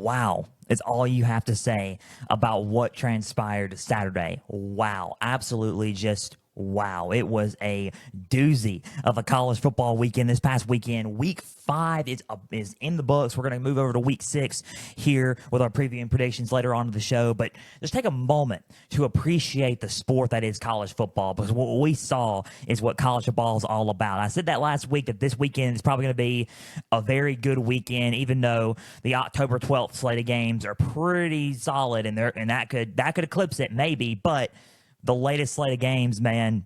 wow is all you have to say about what transpired Saturday. Wow. Absolutely just wow. It was a doozy of a college football weekend this past weekend. Week 5 is in the books. We're going to move over to week 6 here with our preview and predictions later on in the show. But just take a moment to appreciate the sport that is college football, because what we saw is what college football is all about. I said that last week that this weekend is probably going to be a very good weekend, even though the October 12th slate of games are pretty solid, and that could eclipse it maybe. But the latest slate of games, man,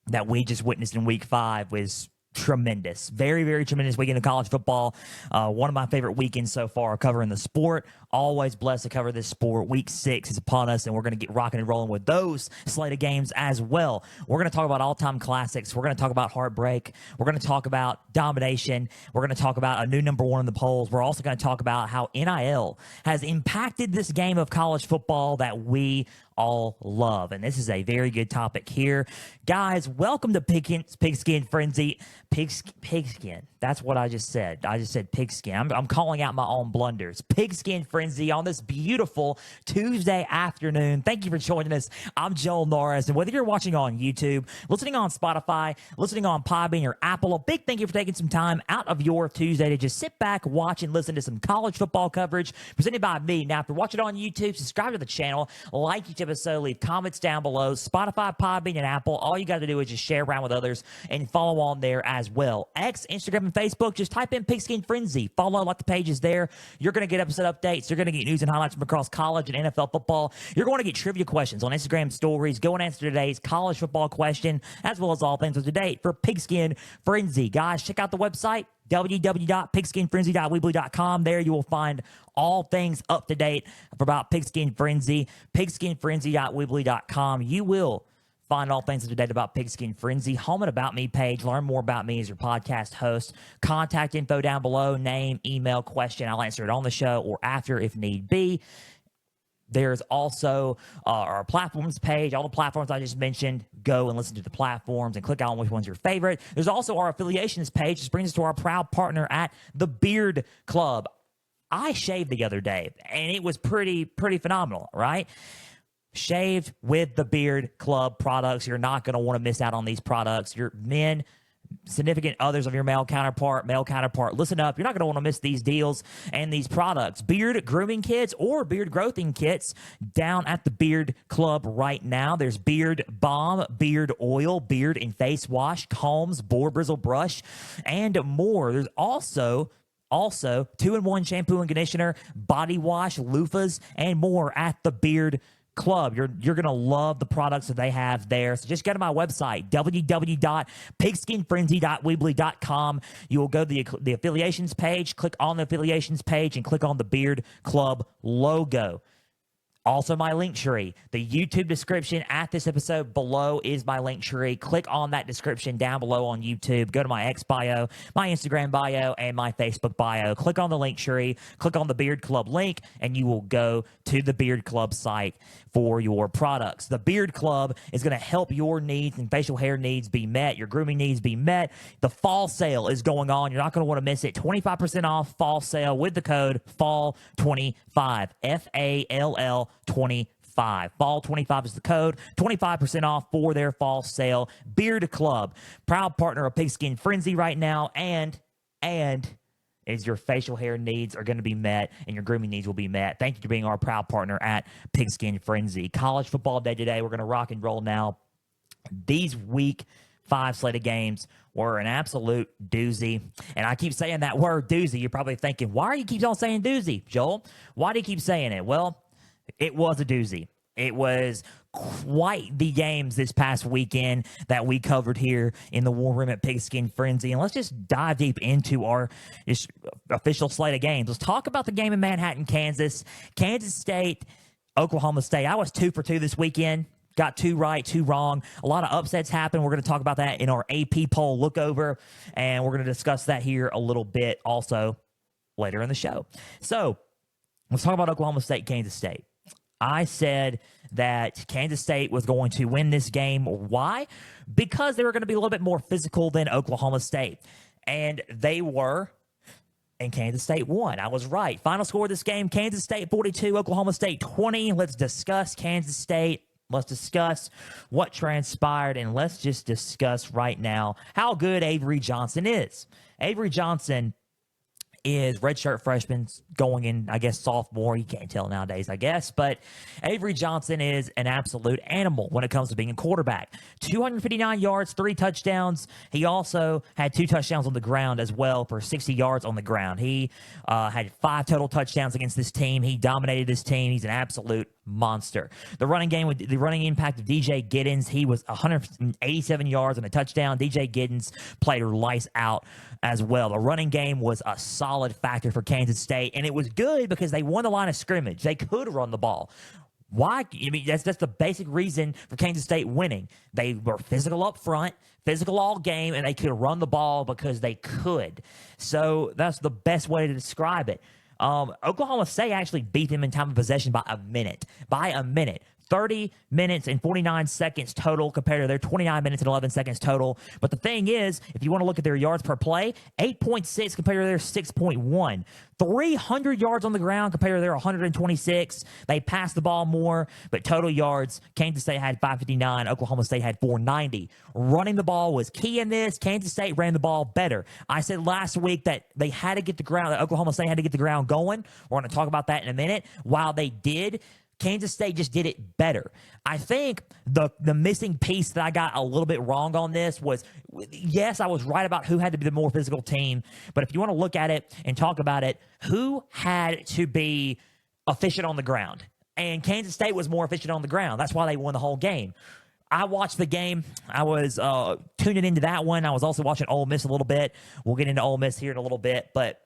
that we just witnessed in week 5 was tremendous. Very, very tremendous weekend of college football. One of my favorite weekends so far covering the sport. Always blessed to cover this sport. Week 6 is upon us, and we're going to get rocking and rolling with those slate of games as well. We're going to talk about all-time classics. We're going to talk about heartbreak. We're going to talk about domination. We're going to talk about a new number 1 in the polls. We're also going to talk about how NIL has impacted this game of college football that we all love. And this is a very good topic here. Guys, welcome to Pigskin Frenzy. Pigskin. That's what I just said. I just said pigskin. I'm calling out my own blunders. Pigskin Frenzy on this beautiful Tuesday afternoon. Thank you for joining us. I'm Joel Norris. And whether you're watching on YouTube, listening on Spotify, listening on Podbean or Apple, a big thank you for taking some time out of your Tuesday to just sit back, watch, and listen to some college football coverage presented by me. Now, if you're watching on YouTube, subscribe to the channel, like each episode, leave comments down below. Spotify, Podbean, and Apple. All you got to do is just share around with others and follow on there as well. X, Instagram, and Facebook, just type in Pigskin Frenzy. Follow like the pages there. You're going to get episode updates. You're going to get news and highlights from across college and NFL football. You're going to get trivia questions on Instagram stories. Go and answer today's college football question, as well as all things up to date for Pigskin Frenzy. Guys, check out the website, www.pigskinfrenzy.weebly.com. There you will find all things up to date about Pigskin Frenzy. Pigskinfrenzy.weebly.com. You will find all things up to date about Pigskin Frenzy. Home and About Me page. Learn more about me as your podcast host. Contact info down below. Name, email, question. I'll answer it on the show or after if need be. There's also our platforms page. All the platforms I just mentioned, go and listen to the platforms and click on which one's your favorite. There's also our affiliations page. This brings us to our proud partner at the Beard Club. I shaved the other day, and it was pretty phenomenal, right? Shaved with the Beard Club products. You're not going to want to miss out on these products. Your men, significant others of your male counterpart, listen up. You're not going to want to miss these deals and these products. Beard grooming kits or beard growthing kits down at the Beard Club right now. There's beard balm, beard oil, beard and face wash, combs, boar bristle brush, and more. There's also 2-in-1 shampoo and conditioner, body wash, loofahs, and more at the Beard Club. You're going to love the products that they have there. So just go to my website, www.pigskinfrenzy.weebly.com. You will go to the affiliations page, click on the affiliations page, and click on the Beard Club logo. Also, my link tree. The YouTube description at this episode below is my link tree. Click on that description down below on YouTube. Go to my X bio, my Instagram bio, and my Facebook bio. Click on the link tree. Click on the Beard Club link, and you will go to the Beard Club site for your products. The Beard Club is going to help your needs and facial hair needs be met, your grooming needs be met. The fall sale is going on. You're not going to want to miss it. 25% off fall sale with the code FALL25. FALL 25. Fall 25 is the code. 25% off for their fall sale. Beard Club, proud partner of Pigskin Frenzy right now, and is your facial hair needs are going to be met and your grooming needs will be met. Thank you for being our proud partner at Pigskin Frenzy. College football day today. We're going to rock and roll now. These week 5 slate of games were an absolute doozy. And I keep saying that word doozy. You're probably thinking, why do you keep on saying doozy, Joel? Why do you keep saying it? Well, it was a doozy. It was quite the games this past weekend that we covered here in the War Room at Pigskin Frenzy. And let's just dive deep into our official slate of games. Let's talk about the game in Manhattan, Kansas. Kansas State, Oklahoma State. I was 2 for 2 this weekend. Got 2 right, 2 wrong. A lot of upsets happened. We're going to talk about that in our AP poll look over, and we're going to discuss that here a little bit also later in the show. So let's talk about Oklahoma State, Kansas State. I said that Kansas State was going to win this game. Why? Because they were going to be a little bit more physical than Oklahoma State. And they were. and Kansas State won. I was right. Final score of this game, Kansas State 42, Oklahoma State 20. Let's discuss Kansas State. Let's discuss what transpired, and let's just discuss right now how good Avery Johnson is. Avery Johnson is redshirt freshman going in, I guess, sophomore. You can't tell nowadays, I guess. But Avery Johnson is an absolute animal when it comes to being a quarterback. 259 yards, 3 touchdowns. He also had 2 touchdowns on the ground as well for 60 yards on the ground. He had 5 total touchdowns against this team. He dominated this team. He's an absolute monster. The running game with the running impact of DJ Giddens, he was 187 yards and a touchdown. DJ Giddens played lights out as well. The running game was a solid factor for Kansas State, and it was good because they won the line of scrimmage. They could run the ball. Why? I mean, that's the basic reason for Kansas State winning. They were physical up front, physical all game, and they could run the ball because they could. So that's the best way to describe it. Oklahoma State actually beat them in time of possession by a minute. 30 minutes and 49 seconds total compared to their 29 minutes and 11 seconds total. But the thing is, if you want to look at their yards per play, 8.6 compared to their 6.1. 300 yards on the ground compared to their 126. They passed the ball more, but total yards, Kansas State had 559. Oklahoma State had 490. Running the ball was key in this. Kansas State ran the ball better. I said last week that they had to get the ground, that Oklahoma State had to get the ground going. We're going to talk about that in a minute. While they did, Kansas State just did it better. I think the missing piece that I got a little bit wrong on this was, yes, I was right about who had to be the more physical team, but if you want to look at it and talk about it, who had to be efficient on the ground? And Kansas State was more efficient on the ground. That's why they won the whole game. I watched the game. I was tuning into that one. I was also watching Ole Miss a little bit. We'll get into Ole Miss here in a little bit, but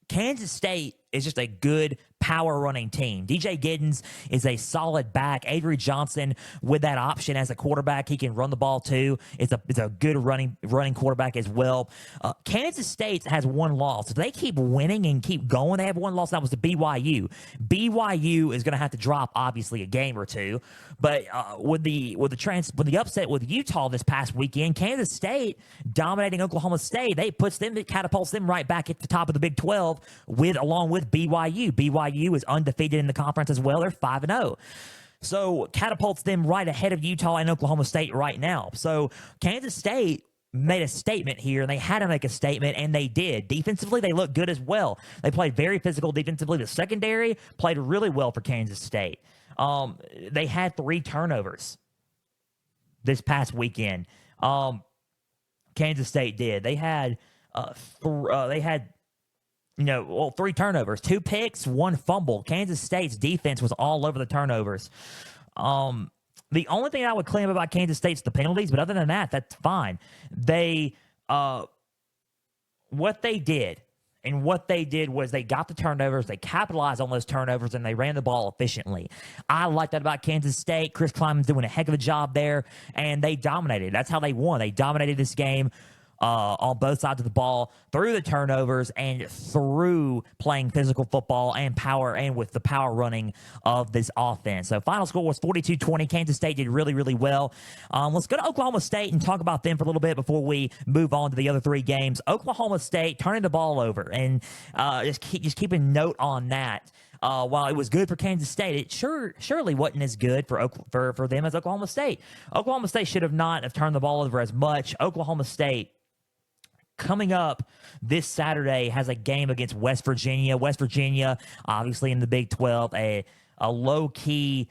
Kansas State is just a good power running team. DJ Giddens is a solid back. Avery Johnson with that option as a quarterback, he can run the ball too. It's a good running quarterback as well. Kansas State has 1 loss. If they keep winning and keep going, they have 1 loss. That was to BYU. BYU is going to have to drop obviously a game or two, but with the upset with Utah this past weekend, Kansas State dominating Oklahoma State, it catapults them right back at the top of the Big 12 along with BYU. BYU is undefeated in the conference as well. They're 5-0. So catapults them right ahead of Utah and Oklahoma State right now. So Kansas State made a statement here, and they had to make a statement, and they did. Defensively, they looked good as well. They played very physical defensively. The secondary played really well for Kansas State. They had 3 turnovers this past weekend. Kansas State did. They had 3 turnovers, 2 picks, 1 fumble. Kansas State's defense was all over the turnovers. The only thing I would claim about Kansas State's the penalties, but other than that, that's fine. What they did was they got the turnovers, they capitalized on those turnovers, and they ran the ball efficiently. I like that about Kansas State. Chris Kleiman's doing a heck of a job there, and they dominated. That's how they won. They dominated this game. On both sides of the ball, through the turnovers and through playing physical football and power, and with the power running of this offense. So final score was 42-20. Kansas State did really, really well. Let's go to Oklahoma State and talk about them for a little bit before we move on to the other 3 games. Oklahoma State turning the ball over, and just keep a note on that. While it was good for Kansas State, it surely wasn't as good for them as Oklahoma State. Oklahoma State should have not have turned the ball over as much. Oklahoma State, coming up this Saturday, has a game against West Virginia. West Virginia, obviously in the Big 12, a low-key,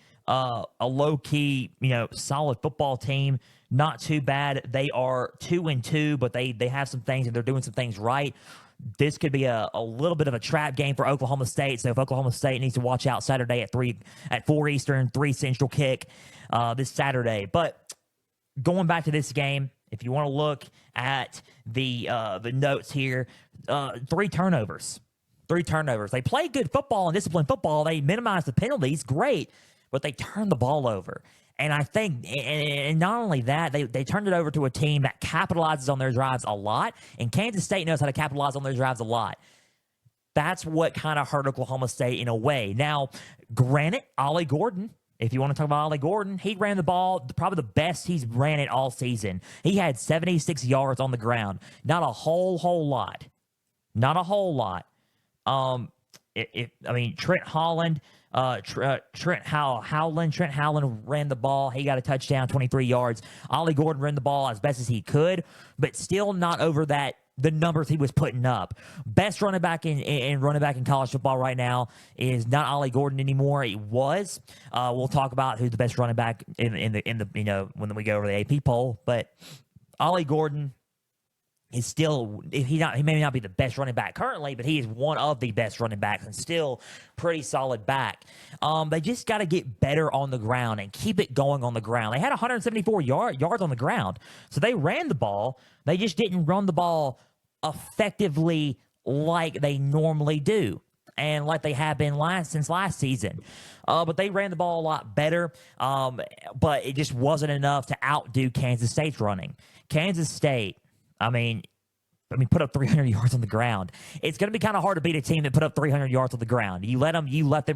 solid football team. Not too bad. They are 2-2, but they have some things, and they're doing some things right. This could be a little bit of a trap game for Oklahoma State. So if Oklahoma State needs to watch out Saturday at 4 Eastern, 3 Central kick this Saturday. But going back to this game, if you want to look at the notes here, 3 turnovers. They played good football and disciplined football. They minimized the penalties, great, but they turned the ball over. And I think, and not only that, they turned it over to a team that capitalizes on their drives a lot, and Kansas State knows how to capitalize on their drives a lot. That's what kind of hurt Oklahoma State in a way. Now, granted, Ollie Gordon, if you want to talk about Ollie Gordon, he ran the ball probably the best he's ran it all season. He had 76 yards on the ground. Not a whole lot. Not a whole lot. Trent Howland ran the ball. He got a touchdown, 23 yards. Ollie Gordon ran the ball as best as he could, but still not over the numbers he was putting up. Best running back in college football right now is not Ollie Gordon anymore. It was. We'll talk about who's the best running back in the when we go over the AP poll, but Ollie Gordon is still, he may not be the best running back currently, but he is one of the best running backs and still pretty solid back. They just got to get better on the ground and keep it going on the ground. They had 174 yards on the ground, so they ran the ball. They just didn't run the ball effectively like they normally do and like they have been since last season. But they ran the ball a lot better, but it just wasn't enough to outdo Kansas State's running. Kansas State, put up 300 yards on the ground. It's going to be kind of hard to beat a team that put up 300 yards on the ground. You let them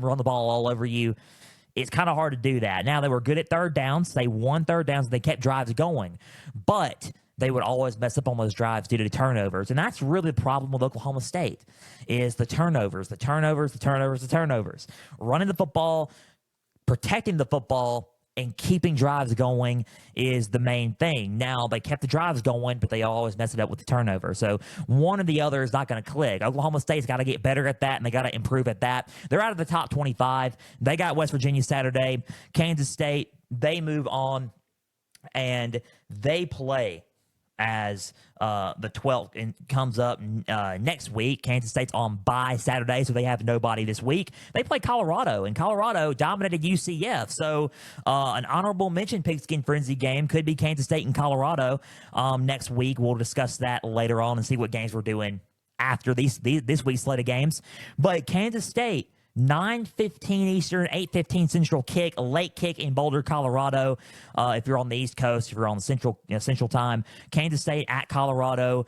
run the ball all over you. It's kind of hard to do that. Now, they were good at third downs. They won third downs. They kept drives going. But they would always mess up on those drives due to turnovers. And that's really the problem with Oklahoma State is the turnovers. Running the football, protecting the football, and keeping drives going is the main thing. Now, they kept the drives going, but they always mess it up with the turnover. So one or the other is not going to click. Oklahoma State's got to get better at that, and they got to improve at that. They're out of the top 25. They got West Virginia Saturday. Kansas State, they move on, and they play as the 12th and comes up next week. Kansas State's on bye Saturday, so they have nobody this week. They play Colorado, and Colorado dominated UCF. So an honorable mention Pigskin Frenzy game could be Kansas State and Colorado next week. We'll discuss that later on and see what games we're doing after this week's slate of games. But Kansas State, 9:15 Eastern, 8:15 Central kick, a late kick in Boulder, Colorado. If you're on the East Coast, if you're on the Central time, Kansas State at Colorado,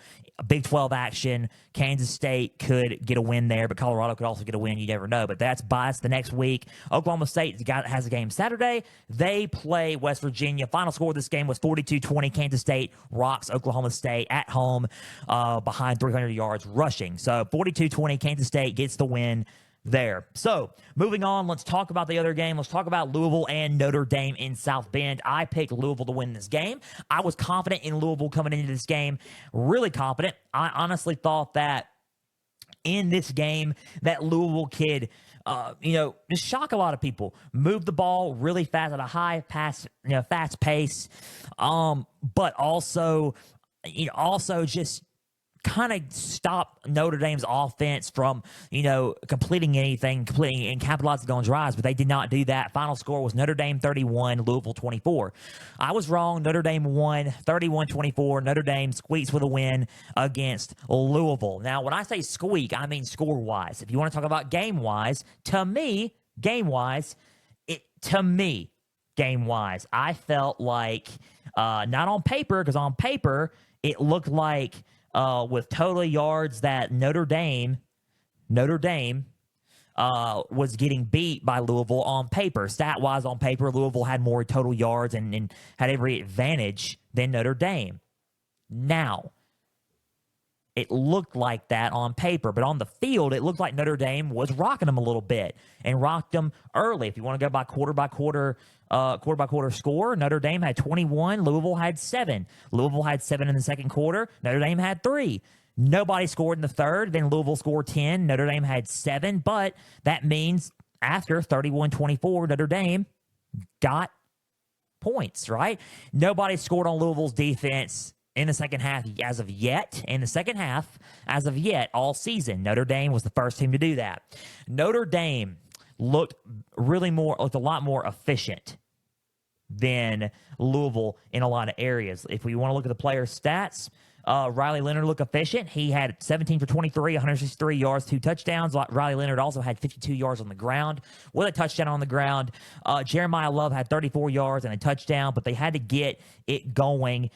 Big 12 action. Kansas State could get a win there, but Colorado could also get a win. You never know. But that's biased the next week. Oklahoma State has a game Saturday. They play West Virginia. Final score of this game was 42-20. Kansas State rocks Oklahoma State at home behind 300 yards rushing. So 42-20, Kansas State gets the win there. So, moving on, let's talk about the other game. Let's talk about Louisville and Notre Dame in South Bend. I picked Louisville to win this game. I was confident in Louisville coming into this game, really confident. I honestly thought that in this game, that Louisville kid, just shock a lot of people. Move the ball really fast at a high fast pace, but also just kind of stop Notre Dame's offense from, completing anything, and capitalizing on drives, but they did not do that. Final score was Notre Dame 31, Louisville 24. I was wrong. Notre Dame won 31-24. Notre Dame squeaks with a win against Louisville. Now, when I say squeak, I mean score-wise. If you want to talk about game-wise, I felt like, not on paper, because on paper, it looked like with total yards that Notre Dame was getting beat by Louisville on paper. Stat-wise on paper, Louisville had more total yards and had every advantage than Notre Dame. Now, it looked like that on paper, but on the field, it looked like Notre Dame was rocking them a little bit and rocked them early. If you want to go by quarter by quarter score, Notre Dame had 21, Louisville had 7. Louisville had 7 in the second quarter, Notre Dame had 3. Nobody scored in the third, then Louisville scored 10, Notre Dame had 7, but that means after 31-24, Notre Dame got points, right? Nobody scored on Louisville's defense in the second half as of yet. All season. Notre Dame was the first team to do that. Notre Dame looked a lot more efficient than Louisville in a lot of areas. If we want to look at the player stats, Riley Leonard looked efficient. He had 17 for 23, 163 yards, 2 touchdowns. Riley Leonard also had 52 yards on the ground with a touchdown on the ground. Jeremiah Love had 34 yards and a touchdown, but they had to get it going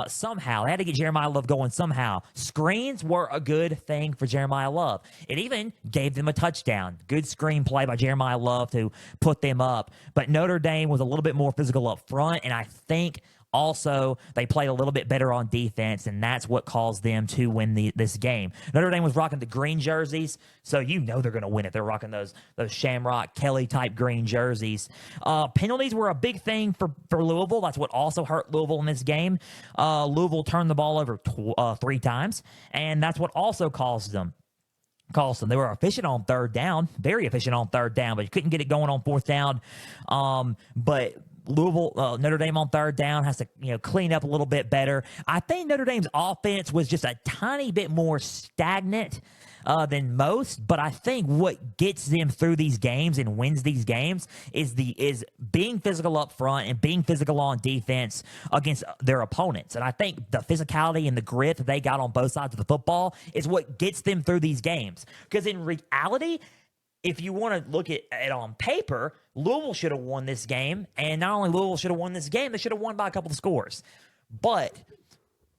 somehow. They had to get Jeremiah Love going somehow. Screens were a good thing for Jeremiah Love. It even gave them a touchdown. Good screen play by Jeremiah Love to put them up. But Notre Dame was a little bit more physical up front, and I think Also, they played a little bit better on defense, and that's what caused them to win this game. Notre Dame was rocking the green jerseys, so you know they're going to win if they're rocking those Shamrock Kelly-type green jerseys. Penalties were a big thing for Louisville. That's what also hurt Louisville in this game. Louisville turned the ball over 3 times, and that's what also caused them. They were efficient on third down, very efficient on third down, but you couldn't get it going on fourth down. But Louisville, Notre Dame on third down has to clean up a little bit better. I think Notre Dame's offense was just a tiny bit more stagnant than most, but I think what gets them through these games and wins these games is being physical up front and being physical on defense against their opponents. And I think the physicality and the grit that they got on both sides of the football is what gets them through these games. Because in reality, if you want to look at it on paper, Louisville should have won this game. And not only Louisville should have won this game, they should have won by a couple of scores. But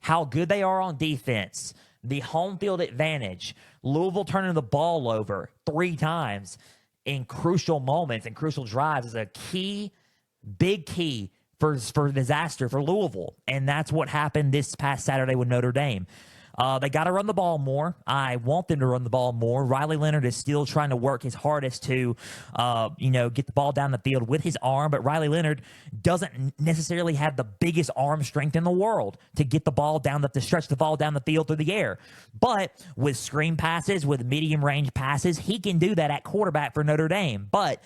how good they are on defense, the home field advantage, Louisville turning the ball over 3 times in crucial moments and crucial drives is a big key for disaster for Louisville. And that's what happened this past Saturday with Notre Dame. They got to run the ball more. I want them to run the ball more. Riley Leonard is still trying to work his hardest to, get the ball down the field with his arm. But Riley Leonard doesn't necessarily have the biggest arm strength in the world to get the ball down, to stretch the ball down the field through the air. But with screen passes, with medium range passes, he can do that at quarterback for Notre Dame. But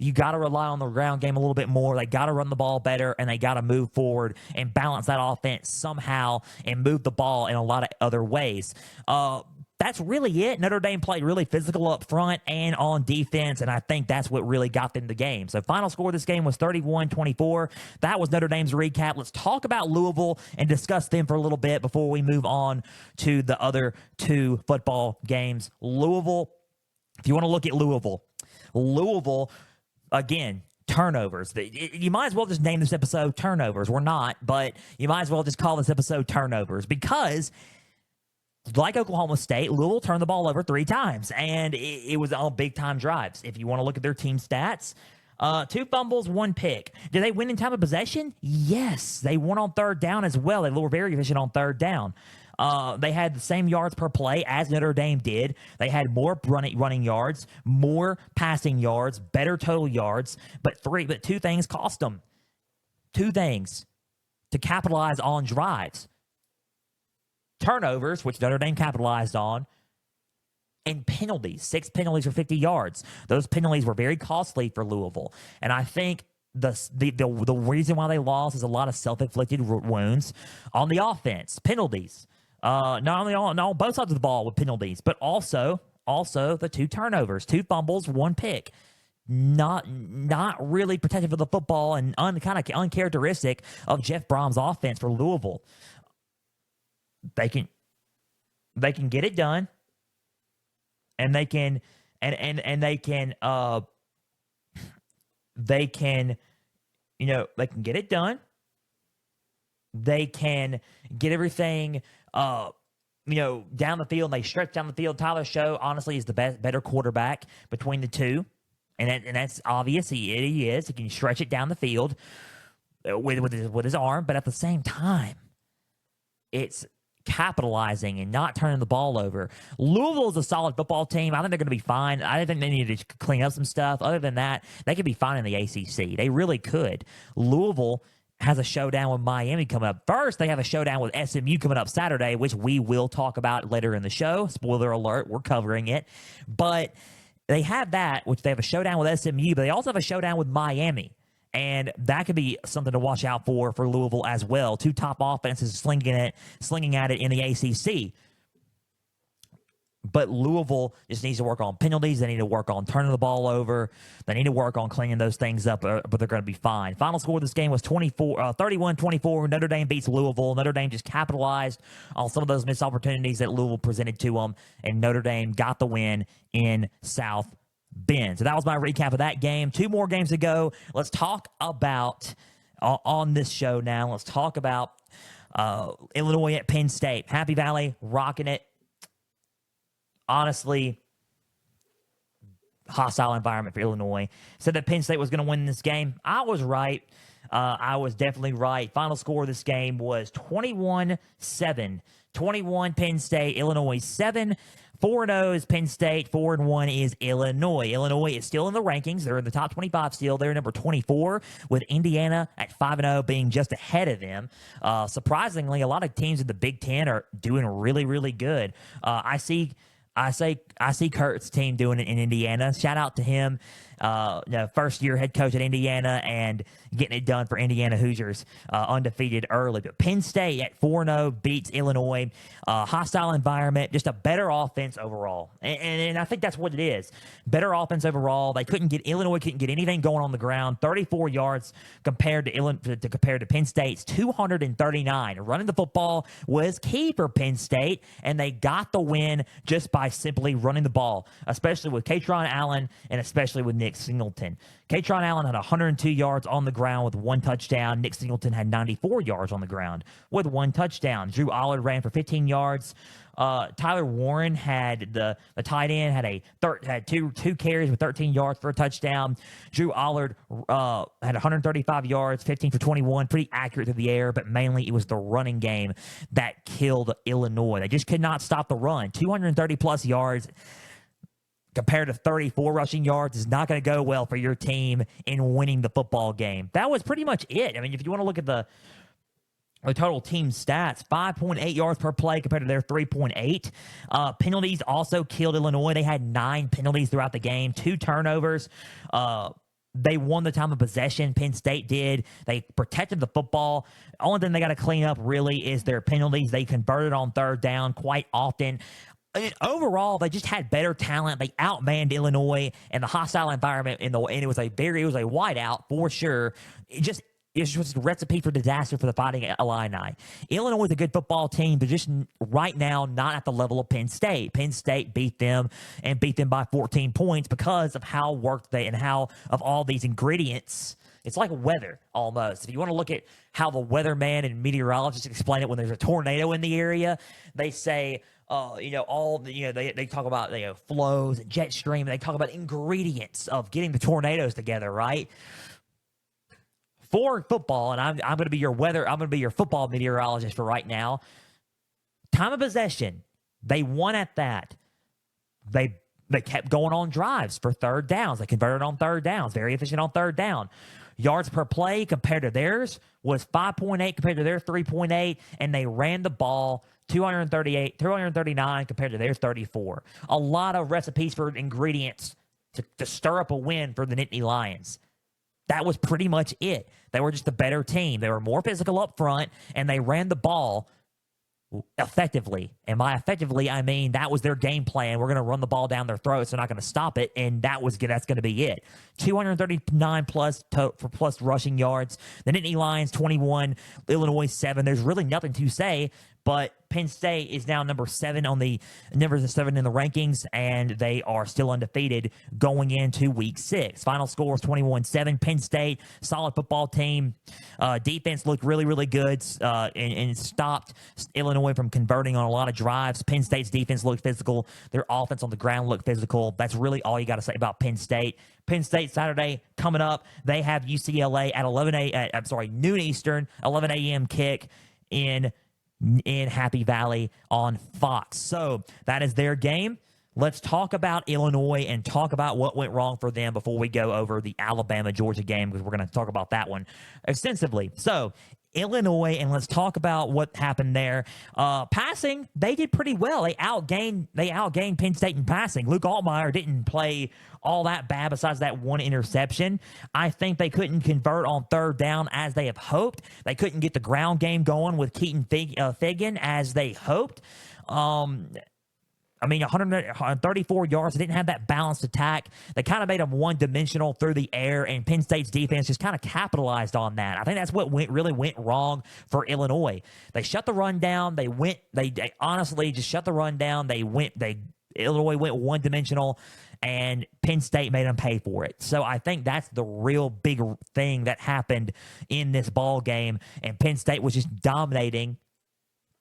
you got to rely on the ground game a little bit more. They got to run the ball better, and they got to move forward and balance that offense somehow and move the ball in a lot of other ways. That's really it. Notre Dame played really physical up front and on defense, and I think that's what really got them the game. So final score of this game was 31-24. That was Notre Dame's recap. Let's talk about Louisville and discuss them for a little bit before we move on to the other 2 football games. Louisville, if you want to look at Louisville, again, turnovers. You might as well just name this episode Turnovers. We're not, but you might as well just call this episode Turnovers because, like Oklahoma State, Louisville turned the ball over 3 times, and it was on big-time drives. If you want to look at their team stats, 2 fumbles, 1 pick. Did they win in time of possession? Yes. They won on third down as well. They were very efficient on third down. They had the same yards per play as Notre Dame did. They had more running yards, more passing yards, better total yards, but 2 things cost them. 2 things to capitalize on drives. Turnovers, which Notre Dame capitalized on, and penalties. 6 penalties for 50 yards. Those penalties were very costly for Louisville. And I think the reason why they lost is a lot of self-inflicted wounds on the offense. Penalties. Not only on both sides of the ball with penalties, but also the 2 turnovers, 2 fumbles, 1 pick. Not really protective of the football and kind of uncharacteristic of Jeff Brom's offense for Louisville. They can get it done, and they can get it done. They can get everything down the field. They stretch down the field. Tyler Show, honestly, is the better quarterback between the 2. And that's obvious. He is. He can stretch it down the field with his arm. But at the same time, it's capitalizing and not turning the ball over. Louisville is a solid football team. I think they're going to be fine. I think they need to clean up some stuff. Other than that, they could be fine in the ACC. They really could. Louisville has a showdown with Miami coming up. First, they have a showdown with SMU coming up Saturday, which we will talk about later in the show. Spoiler alert, we're covering it. But they have that, which they have a showdown with SMU, but they also have a showdown with Miami. And that could be something to watch out for Louisville as well. 2 top offenses slinging at it in the ACC. But Louisville just needs to work on penalties. They need to work on turning the ball over. They need to work on cleaning those things up, but they're going to be fine. Final score of this game was 31-24. Notre Dame beats Louisville. Notre Dame just capitalized on some of those missed opportunities that Louisville presented to them, and Notre Dame got the win in South Bend. So that was my recap of that game. 2 more games to go. Let's talk about, on this show now, let's talk about Illinois at Penn State. Happy Valley, rocking it. Honestly, hostile environment for Illinois. Said that Penn State was going to win this game. I was right. I was definitely right. Final score of this game was 21-7. 21 Penn State, Illinois 7. 4-0 is Penn State. 4-1 is Illinois. Illinois is still in the rankings. They're in the top 25 still. They're number 24, with Indiana at 5-0 being just ahead of them. Surprisingly, a lot of teams in the Big Ten are doing really, really good. I see Kurt's team doing it in Indiana. Shout out to him. First year head coach at Indiana and getting it done for Indiana Hoosiers, undefeated early. But Penn State at 4-0 beats Illinois. Hostile environment, just a better offense overall. And I think that's what it is. Better offense overall. Illinois couldn't get anything going on the ground. 34 yards compared to Penn State's 239. Running the football was key for Penn State, and they got the win just by simply running the ball, especially with Katron Allen and especially with Nick Singleton. Katron Allen had 102 yards on the ground with 1 touchdown. Nick Singleton had 94 yards on the ground with 1 touchdown. Drew Allard ran for 15 yards. Tyler Warren had the tight end had two carries with 13 yards for a touchdown. Drew Allard had 135 yards, 15 for 21, pretty accurate through the air, but mainly it was the running game that killed Illinois. They just could not stop the run. 230 plus yards compared to 34 rushing yards is not going to go well for your team in winning the football game. That was pretty much it. I mean, if you want to look at the total team stats, 5.8 yards per play compared to their 3.8. Penalties also killed Illinois. They had 9 penalties throughout the game, 2 turnovers. They won the time of possession. Penn State did. They protected the football. Only thing they got to clean up really is their penalties. They converted on third down quite often. And overall, they just had better talent. They outmanned Illinois and the hostile environment and it was a whiteout for sure. It's just a recipe for disaster for the Fighting Illini. Illinois is a good football team, but just right now not at the level of Penn State. Penn State beat them by 14 points because of how worked they and how of all these ingredients. It's like weather almost. If you want to look at how the weatherman and meteorologists explain it when there's a tornado in the area, they say, they talk about flows and jet stream. And they talk about ingredients of getting the tornadoes together, right? For football, and I'm going to be your football meteorologist for right now. Time of possession, they won at that. They kept going on drives for third downs. They converted on third downs, very efficient on third down. Yards per play compared to theirs was 5.8 compared to their 3.8, and they ran the ball 239 compared to their 34. A lot of recipes for ingredients to stir up a win for the Nittany Lions. That was pretty much it. They were just a better team. They were more physical up front, and they ran the ball effectively. And by effectively, I mean that was their game plan. We're going to run the ball down their throats. They're not going to stop it, and that's going to be it. 239 plus rushing yards. The Nittany Lions 21, Illinois 7. There's really nothing to say. But Penn State is now number 7 in the rankings, and they are still undefeated going into week 6. Final score is 21-7. Penn State, solid football team. Defense looked really, really good and stopped Illinois from converting on a lot of drives. Penn State's defense looked physical. Their offense on the ground looked physical. That's really all you got to say about Penn State. Penn State Saturday coming up. They have UCLA at noon Eastern, 11 a.m. kick in Happy Valley on Fox. So that is their game. Let's talk about Illinois and talk about what went wrong for them before we go over the Alabama-Georgia game, because we're going to talk about that one extensively. So Illinois, and let's talk about what happened there. Passing, they did pretty well. They outgained Penn State in passing. Luke Altmaier didn't play all that bad besides that one interception. I think they couldn't convert on third down as they have hoped. They couldn't get the ground game going with Keaton Figgin as they hoped. 134 yards. They didn't have that balanced attack. They kind of made them one-dimensional through the air, and Penn State's defense just kind of capitalized on that. I think that's what really went wrong for Illinois. They shut the run down. They honestly just shut the run down. Illinois went one-dimensional, and Penn State made them pay for it. So I think that's the real big thing that happened in this ball game, and Penn State was just dominating,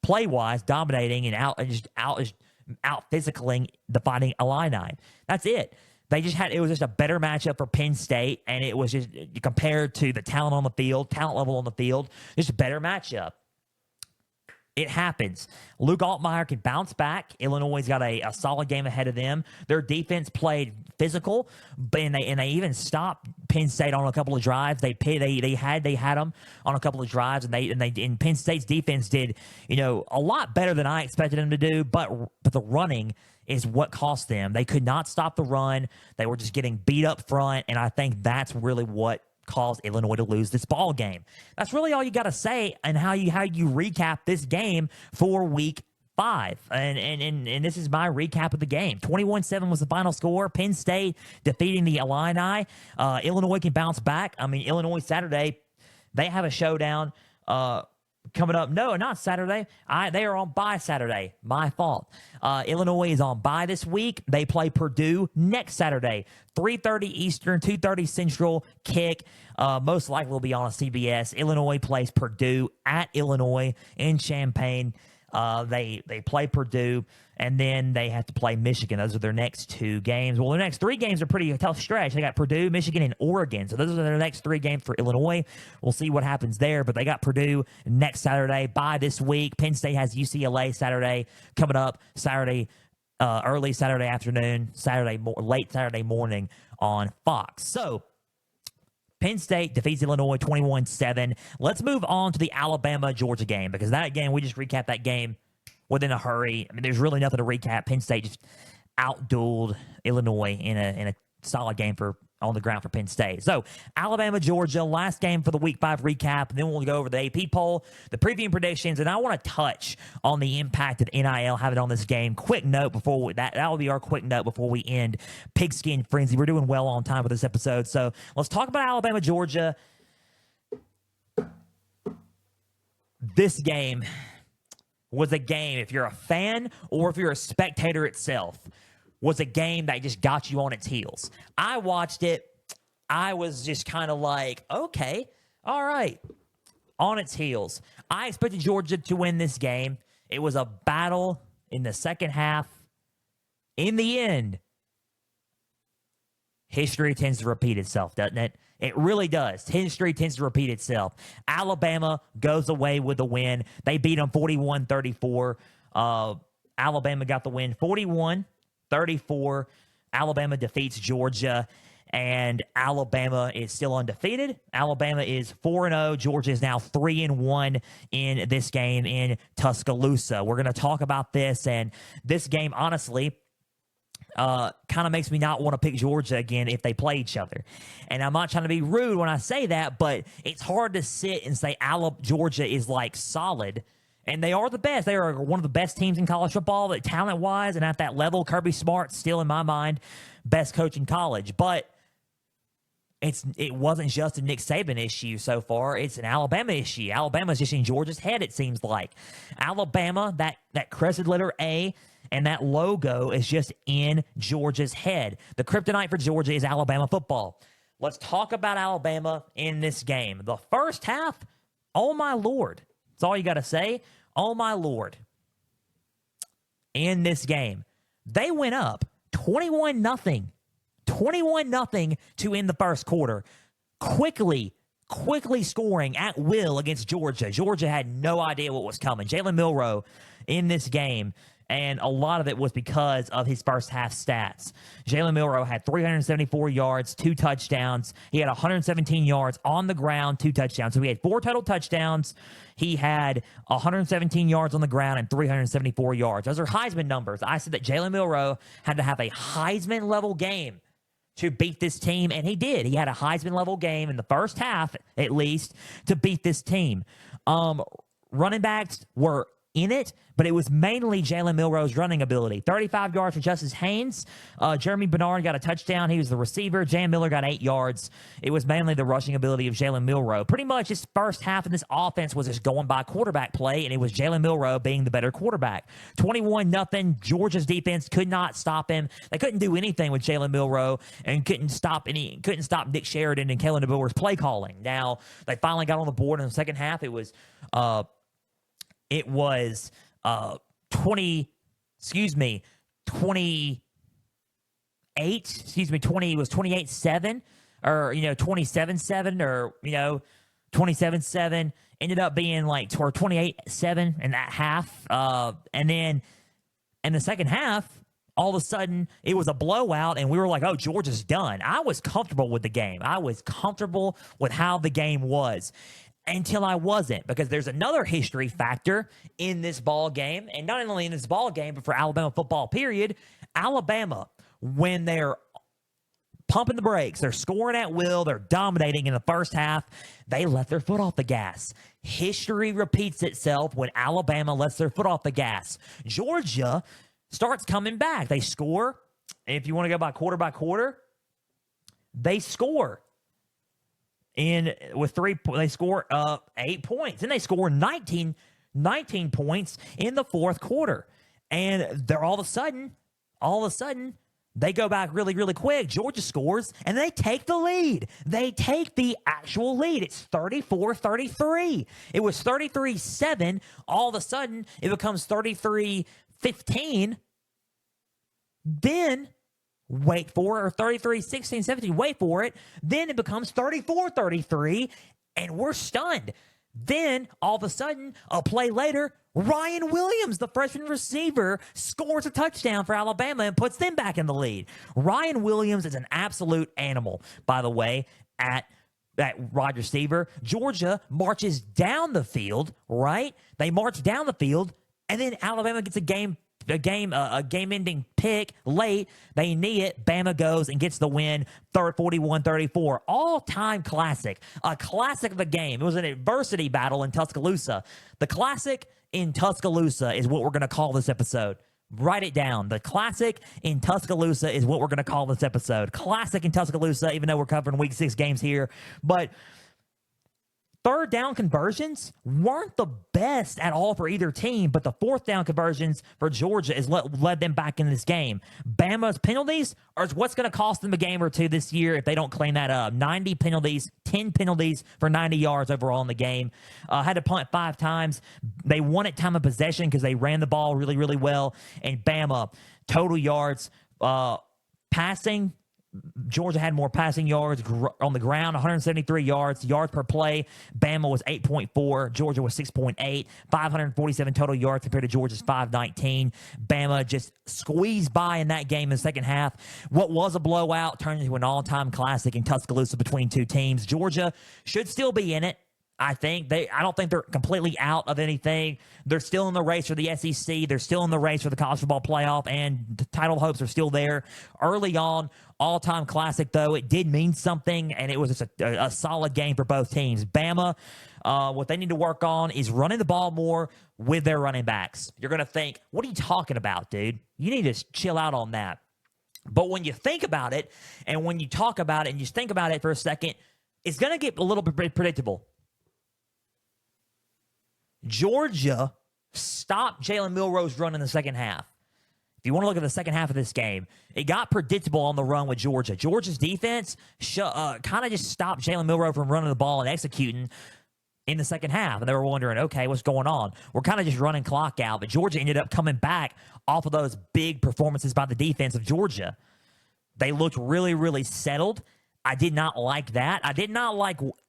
play-wise, and out physicaling the Fighting Illini. That's it. it was just a better matchup for Penn State, and it was just compared to the talent level on the field, just a better matchup. It happens. Luke Altmaier can bounce back. Illinois got a solid game ahead of them. Their defense played physical, and they even stopped Penn State on a couple of drives. They had them on a couple of drives, and Penn State's defense did a lot better than I expected them to do. But the running is what cost them. They could not stop the run. They were just getting beat up front, and I think that's really what caused Illinois to lose this ball game. That's really all you got to say, and how you recap this game for week 5. And this is my recap of the game. 21-7 was the final score. Penn State defeating the Illini. Illinois can bounce back. I mean, Illinois Saturday, they have a showdown coming up. No, not Saturday. They are on bye Saturday. My fault. Illinois is on bye this week. They play Purdue next Saturday. 3:30 Eastern, 2:30 Central kick. Most likely will be on a CBS. Illinois plays Purdue at Illinois in Champaign. They play Purdue, and then they have to play Michigan. Those are their next 2 games. Well, their next 3 games are pretty tough stretch. They got Purdue, Michigan, and Oregon. So those are their next 3 games for Illinois. We'll see what happens there, but they got Purdue next Saturday. Bye this week. Penn State has UCLA Saturday coming up Saturday, early Saturday afternoon, late Saturday morning on Fox. So Penn State defeats Illinois 21-7. Let's move on to the Alabama-Georgia game, because that game, we just recapped that game within a hurry. I mean, there's really nothing to recap. Penn State just outdueled Illinois in a solid game on the ground for Penn State. So, Alabama-Georgia, last game for the Week 5 recap. And then we'll go over the AP poll, the preview predictions, and I want to touch on the impact of NIL having on this game. Quick note before that will be our quick note before we end Pigskin Frenzy. We're doing well on time with this episode. So, let's talk about Alabama-Georgia. This game was a game, if you're a fan or if you're a spectator itself, was a game that just got you on its heels. I watched it. I was just kind of like, okay, all right, on its heels. I expected Georgia to win this game. It was a battle in the second half. In the end, history tends to repeat itself, doesn't it? It really does. History tends to repeat itself. Alabama goes away with the win. They beat them 41-34. Alabama got the win 41-34. Alabama defeats Georgia, and Alabama is still undefeated. Alabama is 4-0. Georgia is now 3-1 in this game in Tuscaloosa. We're going to talk about this, and this game, honestly, kind of makes me not want to pick Georgia again if they play each other. And I'm not trying to be rude when I say that, but it's hard to sit and say Georgia is like solid. And they are the best. They are one of the best teams in college football, talent-wise, and at that level. Kirby Smart, still in my mind, best coach in college. But it wasn't just a Nick Saban issue so far. It's an Alabama issue. Alabama's just in Georgia's head, it seems like. Alabama, that crescent letter A, and that logo is just in Georgia's head. The kryptonite for Georgia is Alabama football. Let's talk about Alabama in this game. The first half, oh my Lord. That's all you got to say. Oh my Lord. In this game, they went up 21-0. 21-0 to end the first quarter. Quickly scoring at will against Georgia. Georgia had no idea what was coming. Jalen Milroe in this game, and a lot of it was because of his first half stats. Jalen Milroe had 374 yards, 2 touchdowns. He had 117 yards on the ground, 2 touchdowns. So he had 4 total touchdowns. He had 117 yards on the ground and 374 yards. Those are Heisman numbers. I said that Jalen Milroe had to have a Heisman-level game to beat this team, and he did. He had a Heisman-level game in the first half, at least, to beat this team. Running backs were in it, but it was mainly Jalen Milroe's running ability. 35 yards for Justice Haynes. Jeremy Bernard got a touchdown. He was the receiver. Jan Miller got 8 yards. It was mainly the rushing ability of Jalen Milroe. Pretty much his first half of this offense was just going by quarterback play, and it was Jalen Milroe being the better quarterback. 21-0. Georgia's defense could not stop him. They couldn't do anything with Jalen Milroe, and couldn't stop Nick Sheridan and Kellen DeBoer's play calling. Now, they finally got on the board in the second half. It was 28 28-7 or, 27-7 or, 27-7. Ended up being like 28-7 in that half. And then in the second half, all of a sudden, it was a blowout, and we were like, oh, Georgia's done. I was comfortable with the game. I was comfortable with how the game was until I wasn't, because there's another history factor in this ball game, and not only in this ball game, but for Alabama football, period. Alabama, when they're pumping the brakes, they're scoring at will, they're dominating in the first half, they let their foot off the gas. History repeats itself when Alabama lets their foot off the gas. Georgia starts coming back. They score. If you want to go by quarter, they score. They score 8 points. And they score 19 points in the fourth quarter. And they're all of a sudden, they go back really, really quick. Georgia scores, and they take the lead. They take the actual lead. It's 34-33. It was 33-7. All of a sudden, it becomes 33-15. Then, wait for it, or 33-16, 17, wait for it. Then it becomes 34-33, and we're stunned. Then, all of a sudden, a play later, Ryan Williams, the freshman receiver, scores a touchdown for Alabama and puts them back in the lead. Ryan Williams is an absolute animal, by the way, at wide receiver. Georgia marches down the field, right? They march down the field, and then Alabama gets a game-ending pick late. They knee it. Bama goes and gets the win, 41-34. All-time classic. A classic of the game. It was an adversity battle in Tuscaloosa. The classic in Tuscaloosa is what we're going to call this episode. Write it down. The classic in Tuscaloosa is what we're going to call this episode. Classic in Tuscaloosa, even though we're covering Week 6 games here. But third down conversions weren't the best at all for either team, but the fourth down conversions for Georgia is what led them back in this game. Bama's penalties are what's going to cost them a game or two this year if they don't clean that up. 90 penalties, 10 penalties for 90 yards overall in the game. Had to punt 5 times. They won at time of possession because they ran the ball really, really well. And Bama, total yards, passing, Georgia had more passing yards on the ground, 173 yards per play. Bama was 8.4. Georgia was 6.8. 547 total yards compared to Georgia's 519. Bama just squeezed by in that game in the second half. What was a blowout turned into an all-time classic in Tuscaloosa between two teams. Georgia should still be in it. I don't think they're completely out of anything. They're still in the race for the SEC. They're still in the race for the college football playoff, and the title hopes are still there. Early on, all-time classic, though. It did mean something, and it was just a solid game for both teams. Bama, what they need to work on is running the ball more with their running backs. You're going to think, what are you talking about, dude? You need to chill out on that. But when you think about it, and when you talk about it, and you think about it for a second, it's going to get a little bit predictable. Georgia stopped Jalen Milroe's run in the second half. If you want to look at the second half of this game, it got predictable on the run with Georgia. Georgia's defense kind of just stopped Jalen Milroe from running the ball and executing in the second half. And they were wondering, okay, what's going on? We're kind of just running clock out. But Georgia ended up coming back off of those big performances by the defense of Georgia. They looked really, really settled. I did not like that.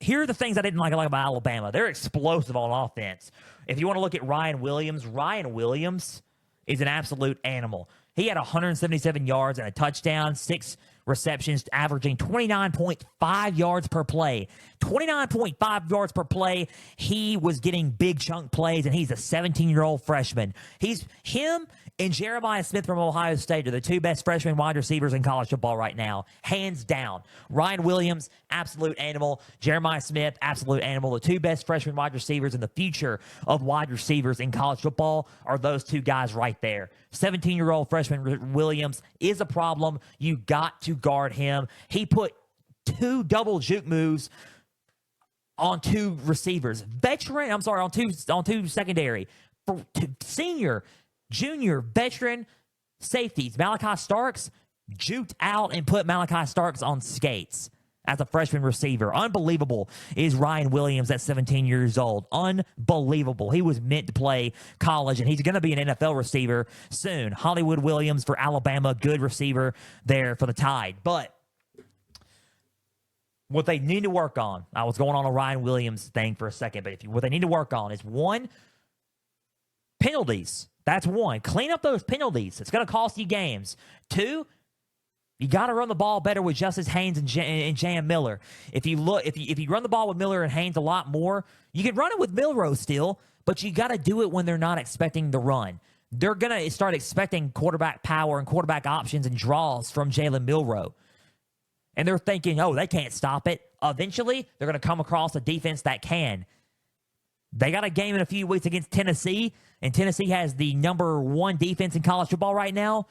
Here are the things I didn't like about Alabama. They're explosive on offense. If you want to look at Ryan Williams is an absolute animal. He had 177 yards and a touchdown, 6 receptions, averaging 29.5 yards per play. 29.5 yards per play. He was getting big chunk plays, and he's a 17-year-old freshman. Him and Jeremiah Smith from Ohio State are the two best freshman wide receivers in college football right now, hands down. Ryan Williams, absolute animal. Jeremiah Smith, absolute animal. The two best freshman wide receivers in the future of wide receivers in college football are those two guys right there. 17-year-old freshman Williams is a problem. You got to guard him. He put 2 double juke moves on 2 receivers. On two secondary. For senior, junior, veteran safeties. Malachi Starks juked out and put Malachi Starks on skates. as a freshman receiver. Unbelievable is Ryan Williams at 17 years old. Unbelievable. He was meant to play college, and he's going to be an NFL receiver soon. Hollywood Williams for Alabama, good receiver there for the Tide. But what they need to work on, I was going on a Ryan Williams thing for a second, but what they need to work on is, one, penalties. That's one. Clean up those penalties. It's going to cost you games. Two, you got to run the ball better with Justice Haynes and Jam Miller. If you run the ball with Miller and Haynes a lot more, you can run it with Milroe still, but you got to do it when they're not expecting the run. They're going to start expecting quarterback power and quarterback options and draws from Jalen Milroe. And they're thinking, oh, they can't stop it. Eventually, they're going to come across a defense that can. They got a game in a few weeks against Tennessee, and Tennessee has the number 1 defense in college football right now.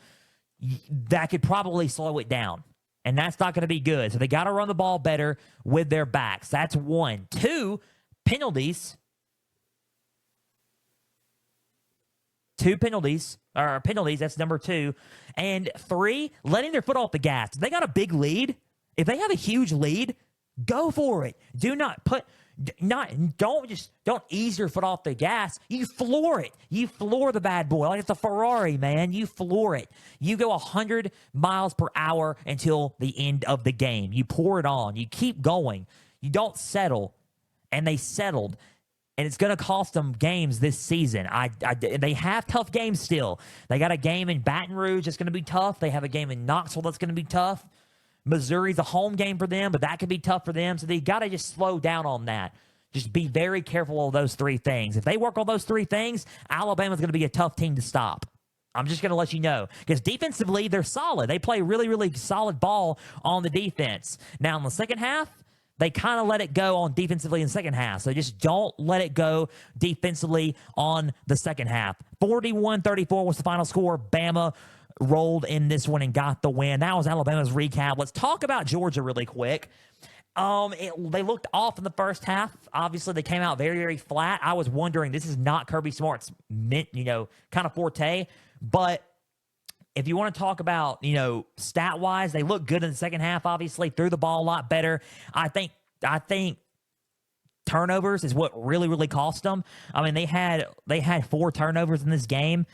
That could probably slow it down, and that's not going to be good. So they got to run the ball better with their backs. That's one. Two, penalties. Penalties, that's number 2. And 3, letting their foot off the gas. If they got a big lead, if they have a huge lead, go for it. Don't ease your foot off the gas. You floor it. You floor the bad boy. Like it's a Ferrari, man. You floor it. You go 100 miles per hour until the end of the game. You pour it on. You keep going. You don't settle. And they settled. And it's going to cost them games this season. They have tough games still. They got a game in Baton Rouge that's going to be tough. They have a game in Knoxville that's going to be tough. Missouri's a home game for them, but that could be tough for them. So they got to just slow down on that. Just be very careful of those 3 things. If they work on those 3 things, Alabama's going to be a tough team to stop. I'm just going to let you know. Because defensively, they're solid. They play really, really solid ball on the defense. Now, in the second half, they kind of let it go on defensively in the second half. So just don't let it go defensively on the second half. 41-34 was the final score. Bama rolled in this one and got the win. That was Alabama's recap. Let's talk about Georgia really quick. They looked off in the first half. Obviously, they came out very, very flat. I was wondering, this is not Kirby Smart's kind of forte. But if you want to talk about, stat-wise, they look good in the second half, obviously. Threw the ball a lot better. I think turnovers is what really, really cost them. I mean, they had 4 turnovers in this game.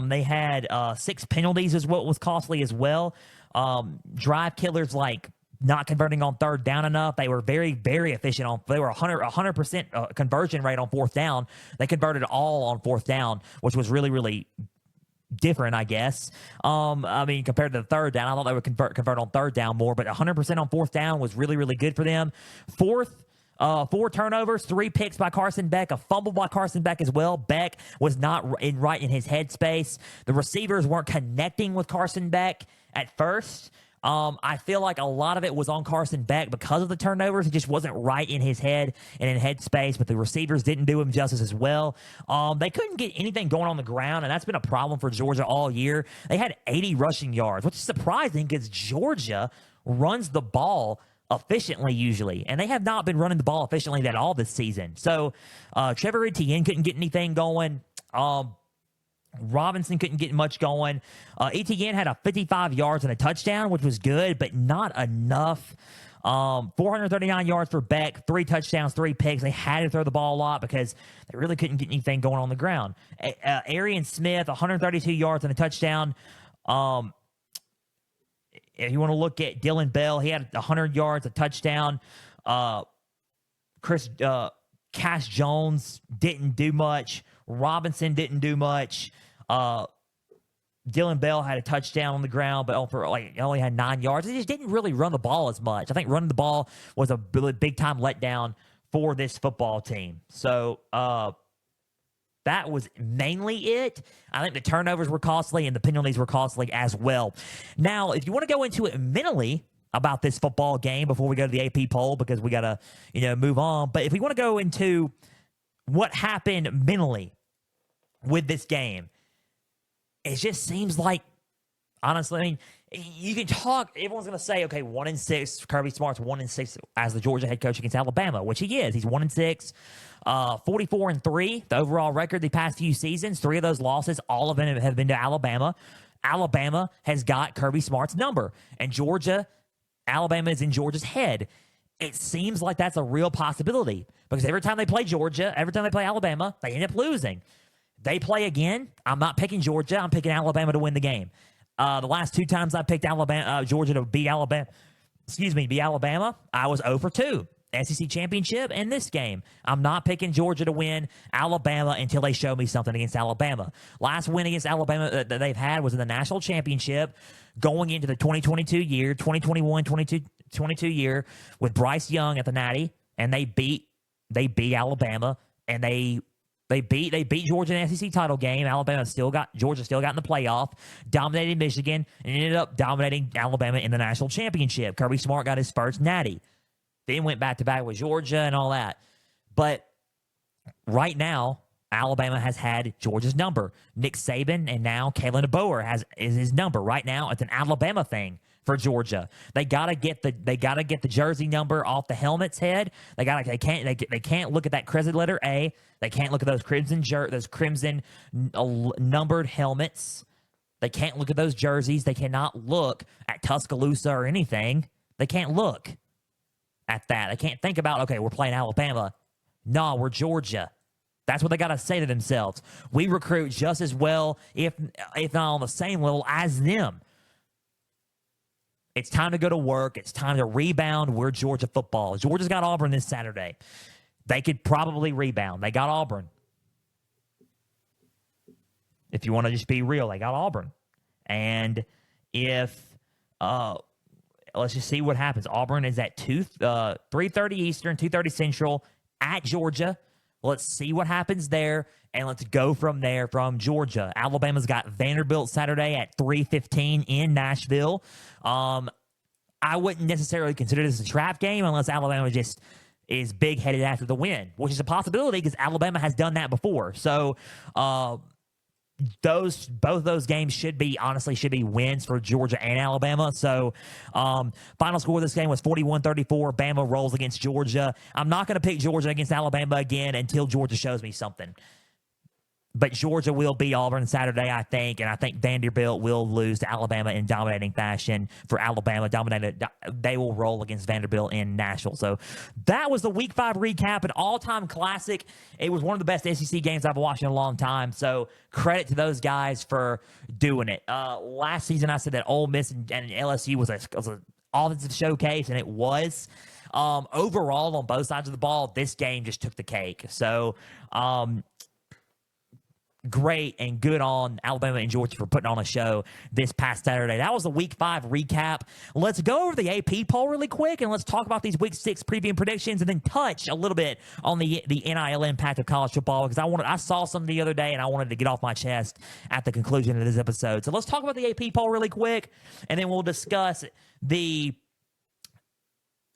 They had 6 penalties is what was costly as well. Drive killers like not converting on third down enough. They were very, very efficient they were 100% conversion rate on fourth down. They converted all on fourth down, which was really, really different, I guess. Compared to the third down, I thought they would convert on third down more, but 100% on fourth down was really, really good for them. 4 turnovers, 3 picks by Carson Beck, a fumble by Carson Beck as well. Beck was not right in his headspace. The receivers weren't connecting with Carson Beck at first. I feel like a lot of it was on Carson Beck because of the turnovers. He just wasn't right in his head and in headspace, but the receivers didn't do him justice as well. They couldn't get anything going on the ground, and that's been a problem for Georgia all year. They had 80 rushing yards, which is surprising because Georgia runs the ball efficiently usually, and they have not been running the ball efficiently at all this season. So Trevor Etienne couldn't get anything going. Robinson couldn't get much going. Etienne had a 55 yards and a touchdown, which was good, but not enough. 439 yards for Beck, 3 touchdowns, 3 picks. They had to throw the ball a lot because they really couldn't get anything going on the ground. Arian Smith, 132 yards and a touchdown. If you want to look at Dylan Bell, he had 100 yards, a touchdown. Cash Jones didn't do much. Robinson didn't do much. Dylan Bell had a touchdown on the ground, but only had 9 yards. They just didn't really run the ball as much. I think running the ball was a big-time letdown for this football team. So that was mainly it. I think the turnovers were costly and the penalties were costly as well. Now, if you want to go into it mentally about this football game before we go to the AP poll, because we got to move on. But if we want to go into what happened mentally with this game, it just seems like, honestly, you can talk. Everyone's going to say, okay, 1-6. Kirby Smart's 1-6 as the Georgia head coach against Alabama, which he is. He's 1-6, 44-3. The overall record the past few seasons. 3 of those losses, all of them have been to Alabama. Alabama has got Kirby Smart's number, and Georgia Alabama is in Georgia's head. It seems like that's a real possibility because every time they play Georgia, every time they play Alabama, they end up losing. They play again. I'm not picking Georgia. I'm picking Alabama to win the game. The last 2 times I picked Georgia to beat Alabama, I was 0 for 2. SEC championship and this game. I'm not picking Georgia to win Alabama until they show me something against Alabama. Last win against Alabama that they've had was in the national championship going into the 2021-22 year with Bryce Young at the Natty, and they beat Alabama, and they beat Georgia in the SEC title game. Georgia still got in the playoff, dominated Michigan, and ended up dominating Alabama in the national championship. Kirby Smart got his first Natty. Then went back-to-back with Georgia and all that. But right now, Alabama has had Georgia's number. Nick Saban and now Kalen DeBoer is his number. Right now, it's an Alabama thing for Georgia. They gotta get the jersey number off the helmet's head. They can't look at that crescent letter A. They can't look at those crimson numbered helmets. They can't look at those jerseys. They cannot look at Tuscaloosa or anything. They can't look at that. They can't think about, okay, we're playing Alabama. No, we're Georgia. That's what they got to say to themselves. We recruit just as well, if not on the same level as them. It's time to go to work. It's time to rebound. We're Georgia football. Georgia's got Auburn this Saturday. They could probably rebound. They got Auburn. If you want to just be real, they got Auburn. And if let's just see what happens. Auburn is at 3:30 Eastern, 2:30 Central at Georgia. Let's see what happens there, and let's go from there from Georgia. Alabama's got Vanderbilt Saturday at 3:15 in Nashville. I wouldn't necessarily consider this a trap game unless Alabama just is big-headed after the win, which is a possibility because Alabama has done that before. So, both those games should be wins for Georgia and Alabama. So, final score of this game was 41-34. Bama rolls against Georgia. I'm not going to pick Georgia against Alabama again until Georgia shows me something. But Georgia will beat Auburn Saturday, I think, and I think Vanderbilt will lose to Alabama in dominating fashion. For Alabama, they will roll against Vanderbilt in Nashville. So that was the Week 5 recap, an all-time classic. It was one of the best SEC games I've watched in a long time, so credit to those guys for doing it. Last season, I said that Ole Miss and LSU was an offensive showcase, and it was. Overall, on both sides of the ball, this game just took the cake. So, great and good on Alabama and Georgia for putting on a show this past Saturday. That was the Week 5 recap. Let's go over the AP poll really quick, and let's talk about these Week 6 preview and predictions, and then touch a little bit on the NIL impact of college football, because I saw some the other day, and I wanted to get off my chest at the conclusion of this episode. So let's talk about the AP poll really quick, and then we'll discuss the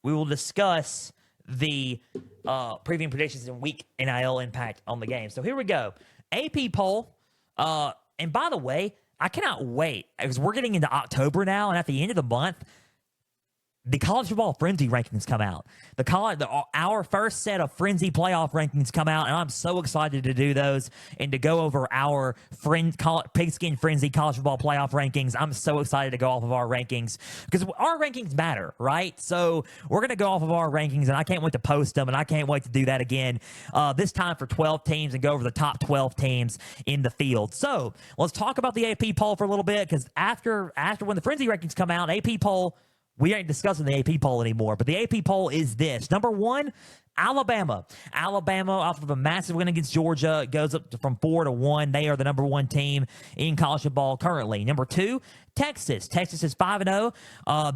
preview and predictions and week NIL impact on the game. So here we go. AP poll, and by the way, I cannot wait because we're getting into October now, and at the end of the month, the college football frenzy rankings come out. Our first set of frenzy playoff rankings come out, and I'm so excited to do those and to go over our Pigskin Frenzy college football playoff rankings. I'm so excited to go off of our rankings because our rankings matter, right? So we're going to go off of our rankings, and I can't wait to post them, and I can't wait to do that again this time for 12 teams and go over the top 12 teams in the field. So let's talk about the AP poll for a little bit, because after when the frenzy rankings come out, AP poll, we ain't discussing the AP poll anymore, but the AP poll is this. Number 1, Alabama. Alabama, off of a massive win against Georgia, goes up from 4-1. They are the number 1 team in college football currently. Number 2, Texas. Texas is 5-0.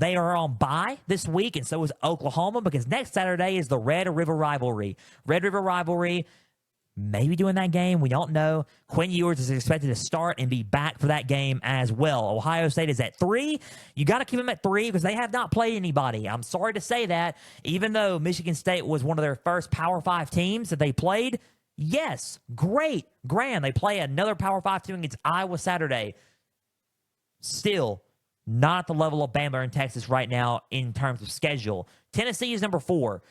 They are on bye this week, and so is Oklahoma, because next Saturday is the Red River Rivalry. Red River Rivalry, maybe doing that game. We don't know. Quinn Ewers is expected to start and be back for that game as well. Ohio State is at 3. You got to keep them at 3 because they have not played anybody. I'm sorry to say that. Even though Michigan State was one of their first Power 5 teams that they played, yes, great, grand. They play another Power 5 team against Iowa Saturday. Still, not at the level of Bama and Texas right now in terms of schedule. Tennessee is number 4.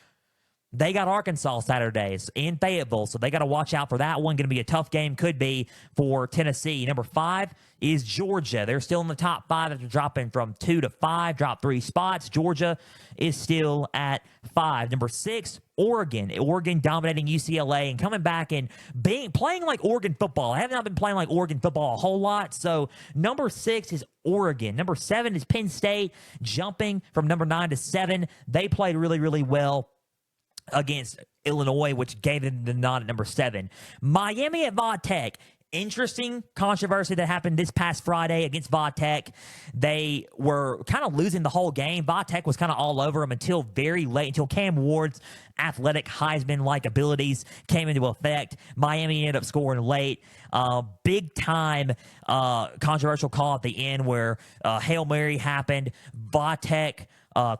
They got Arkansas Saturdays in Fayetteville, so they got to watch out for that one. Going to be a tough game, could be for Tennessee. Number 5 is Georgia. They're still in the top 5 after dropping from 2 to 5, dropped 3 spots. Georgia is still at 5. Number 6, Oregon. Oregon dominating UCLA and coming back and playing like Oregon football. I have not been playing like Oregon football a whole lot. So number 6 is Oregon. Number 7 is Penn State, jumping from number 9 to 7. They played really, really well against Illinois, which gave them the nod at number 7. Miami at Va Tech. Interesting controversy that happened this past Friday against Va Tech. They were kind of losing the whole game. Va Tech was kind of all over them until very late, until Cam Ward's athletic Heisman-like abilities came into effect. Miami ended up scoring late. Big time controversial call at the end where Hail Mary happened. Va Tech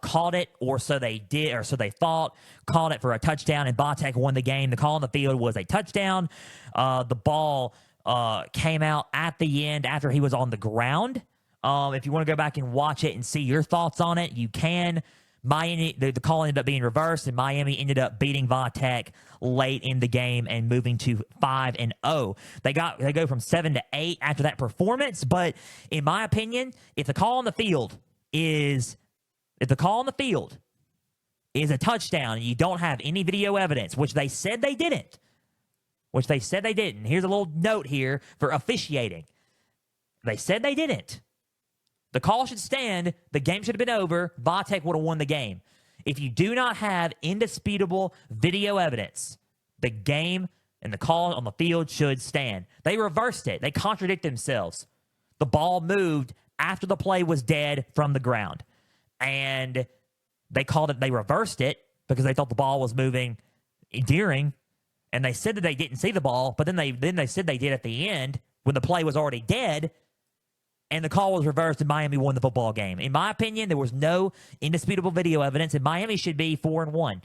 caught it, or so they did, or so they thought, called it for a touchdown, and Va Tech won the game. The call on the field was a touchdown. The ball came out at the end after he was on the ground. If you want to go back and watch it and see your thoughts on it, you can. Miami, the call ended up being reversed, and Miami ended up beating Va Tech late in the game and moving to 5-0. They go from 7 to 8 after that performance. But in my opinion, if the call on the field is a touchdown and you don't have any video evidence, which they said they didn't. Here's a little note here for officiating. They said they didn't. The call should stand. The game should have been over. Va Tech would have won the game. If you do not have indisputable video evidence, the game and the call on the field should stand. They reversed it. They contradicted themselves. The ball moved after the play was dead from the ground. And they reversed it because they thought the ball was moving during, and they said that they didn't see the ball, but then they said they did at the end when the play was already dead, and the call was reversed and Miami won the football game. In my opinion, there was no indisputable video evidence, and Miami should be 4-1.